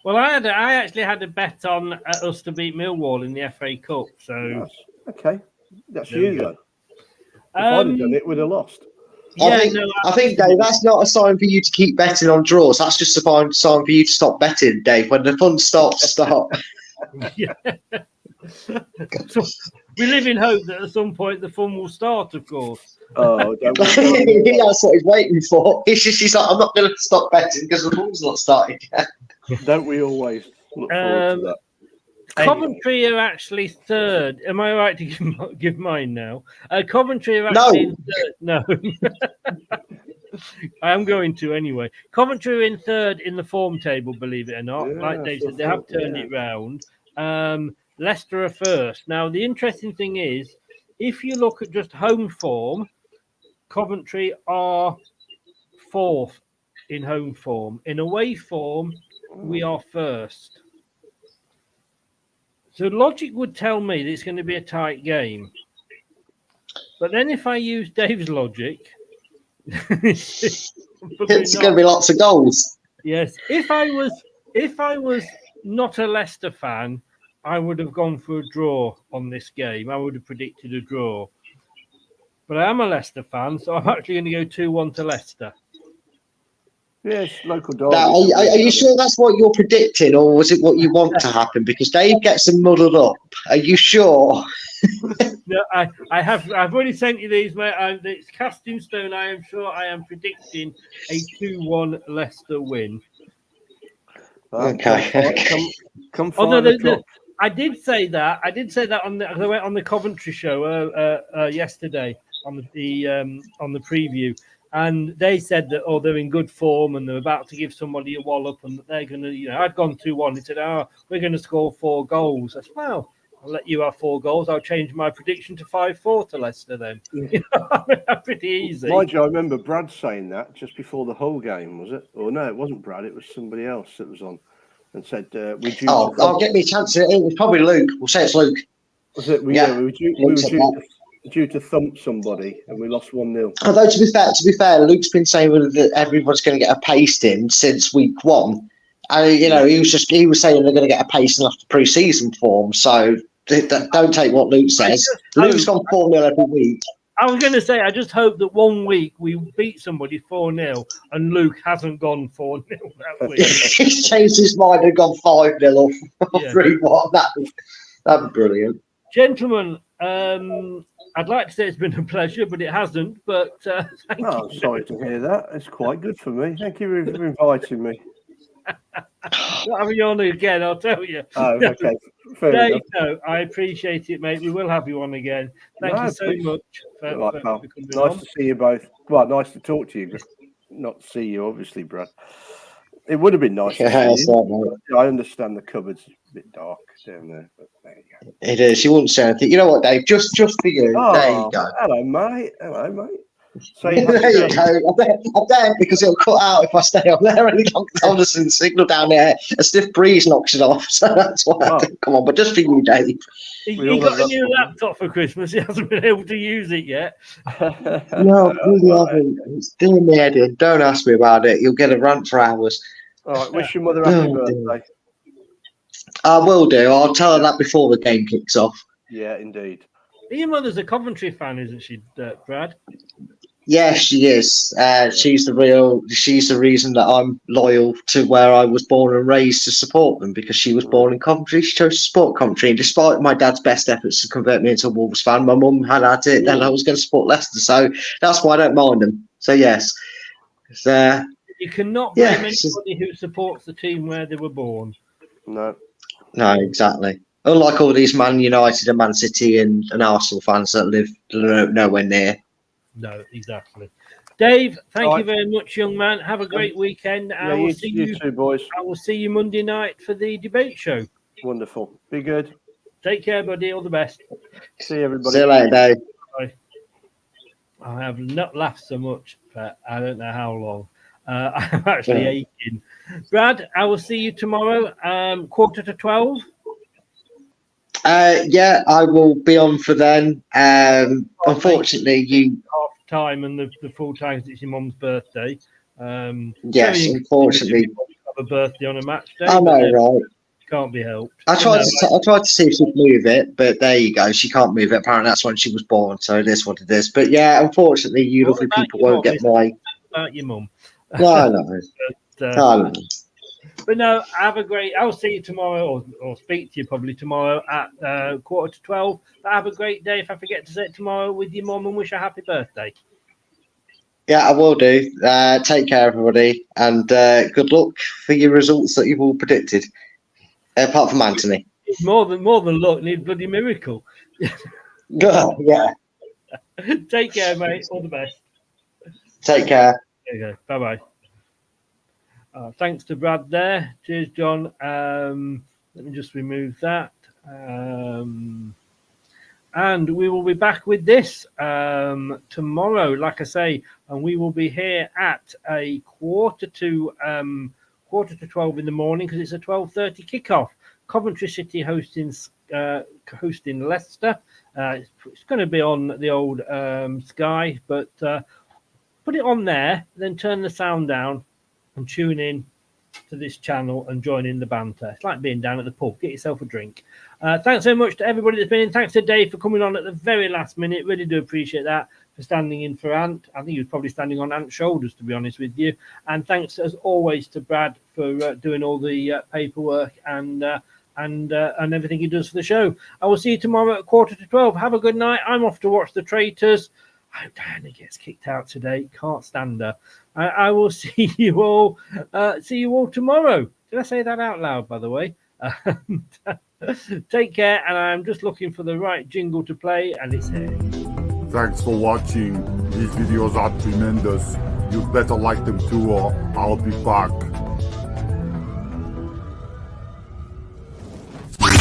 Well, I actually had a bet on us to beat Millwall in the FA Cup. So okay, that's you go. though. If I'd have done it, we'd have lost. I think, Dave, that's not a sign for you to keep betting on draws. That's just a sign for you to stop betting, Dave. When the fun starts, stop. Yeah. So we live in hope that at some point the fun will start, of course. Oh, don't that's what he's waiting for. He's like, I'm not going to stop betting because the fun's not started yet. Don't we always look forward to that? Coventry are actually third. Am I right to give mine now? Coventry are actually in third. No. I am going to anyway. Coventry are in third in the form table, believe it or not. Yeah, like Dave said, they have turned it round. Leicester are first. Now, the interesting thing is, if you look at just home form, Coventry are fourth in home form. In away form, we are first. So logic would tell me that it's going to be a tight game. But then if I use Dave's logic, it's going to be lots of goals. Yes. If I was not a Leicester fan, I would have gone for a draw on this game. I would have predicted a draw. But I am a Leicester fan, so I'm actually going to go 2-1 to Leicester. Yes, local derby. Now, are you sure that's what you're predicting, or was it what you want to happen? Because Dave gets them muddled up. Are you sure? No, I've already sent you these, mate. It's cast in stone. I am sure I am predicting a 2-1 Leicester win. Okay. Come find I did say that. I went on the Coventry show yesterday on the preview. And they said that, they're in good form and they're about to give somebody a wallop and that they're going to, I'd gone 2-1. He said, we're going to score 4 goals. I said, well, I'll let you have 4 goals. I'll change my prediction to 5-4 to Leicester then. Yeah. Pretty easy. Mind you, I remember Brad saying that just before the whole game, was it? Or no, it wasn't Brad. It was somebody else that was on and said, I'll get me a chance. It was probably Luke. We'll say it's Luke. Was it? We were due to thump somebody and we lost 1-0. Although to be fair, Luke's been saying that everyone's going to get a pasting since week 1. And he was saying they're going to get a pasting after pre-season form. So don't take what Luke says. Luke's gone 4-0 every week. I was going to say, I just hope that one week we beat somebody 4-0 and Luke hasn't gone 4-0 that week. He's changed his mind and gone 5-0 or 3-1. That'd be brilliant. Gentlemen, I'd like to say it's been a pleasure, but it hasn't. But thank you. I'm sorry to hear that. It's quite good for me. Thank you for inviting me. Not having you on again, I'll tell you. Oh, okay. Dave, no, I appreciate it, mate. We will have you on again. Thank you so much for coming on. To see you both. Well, nice to talk to you. Not to see you, obviously, Brad. It would have been nice to see you. I understand the cupboard's a bit dark down there, but there you go. It is. You wouldn't say anything. You know what, Dave? Just for you. There you go. Hello, mate. There you go. I bet because it'll cut out if I stay on there any longer. Honestly, the signal down there, a stiff breeze knocks it off. So that's why. Come on, but just for you, Dave. He got a new laptop for Christmas. He hasn't been able to use it yet. No, really haven't. It's doing me head in. Don't ask me about it. You'll get a rant for hours. All right. Wish your mother happy birthday. I will do. I'll tell her that before the game kicks off. Yeah, indeed. Your mother's a Coventry fan, isn't she, Brad? Yes, she is. She's the reason that I'm loyal to where I was born and raised to support them, because she was born in Coventry. She chose to support Coventry, and despite my dad's best efforts to convert me into a Wolves fan, my mum had at it, and I was going to support Leicester. So that's why I don't mind them. So yes, you cannot blame anybody who supports the team where they were born. No, exactly. Unlike all these Man United and Man City and Arsenal fans that live nowhere near. No, exactly. Dave, thank you very much, young man. Have a great weekend. I will see you too, boys. I will see you Monday night for the debate show. Wonderful. Be good. Take care, buddy. All the best. See you, everybody. See you later, Dave. Bye. I have not laughed so much for I don't know how long. I'm actually aching. Brad, I will see you tomorrow, 11:45. Yeah, I will be on for then. Unfortunately, you half time and the full time because it's your mum's birthday. Yes, unfortunately, have a birthday on a match day. I know, right? Can't be helped. I tried to see if she'd move it, but there you go. She can't move it. Apparently, that's when she was born. So it is what it is. But yeah, unfortunately, you lovely people won't get my. About your mum. No, no. But no, have a great. I'll see you tomorrow, or speak to you probably tomorrow at 11:45. But have a great day. If I forget to say it tomorrow with your mum, and wish her a happy birthday. Yeah, I will do. Take care, everybody, and good luck for your results that you've all predicted. Apart from Anthony. More than luck, need bloody miracle. Yeah. Take care, mate. All the best. Take care. There you go. Bye-bye. Thanks to Brad there. Cheers, John. Let me just remove that. And we will be back with this tomorrow, like I say, and we will be here at a 11:45 in the morning because it's a 12:30 kickoff. Coventry City hosting Leicester. It's going to be on the old Sky, but put it on there, then turn the sound down and tune in to this channel and join in the banter. It's like being down at the pub. Get yourself a drink. Thanks so much to everybody that's been in. Thanks to Dave for coming on at the very last minute. Really do appreciate that, for standing in for Ant. I think he was probably standing on Ant's shoulders, to be honest with you. And thanks as always to Brad for doing all the paperwork and everything he does for the show. I will see you tomorrow at 11:45. Have a good night. I'm off to watch the Traitors. I hope Diana gets kicked out today. Can't stand her. I will see you all. See you all tomorrow. Did I say that out loud, by the way? Take care, and I'm just looking for the right jingle to play, and it's here. Thanks for watching. These videos are tremendous. You better like them too, or I'll be back.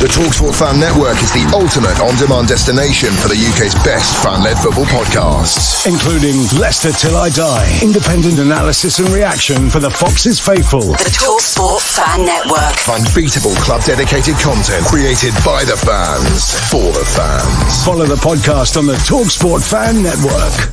The TalkSport Fan Network is the ultimate on-demand destination for the UK's best fan-led football podcasts, including Leicester Till I Die, independent analysis and reaction for the Foxes faithful. The TalkSport Fan Network. Unbeatable club-dedicated content created by the fans, for the fans. Follow the podcast on the TalkSport Fan Network.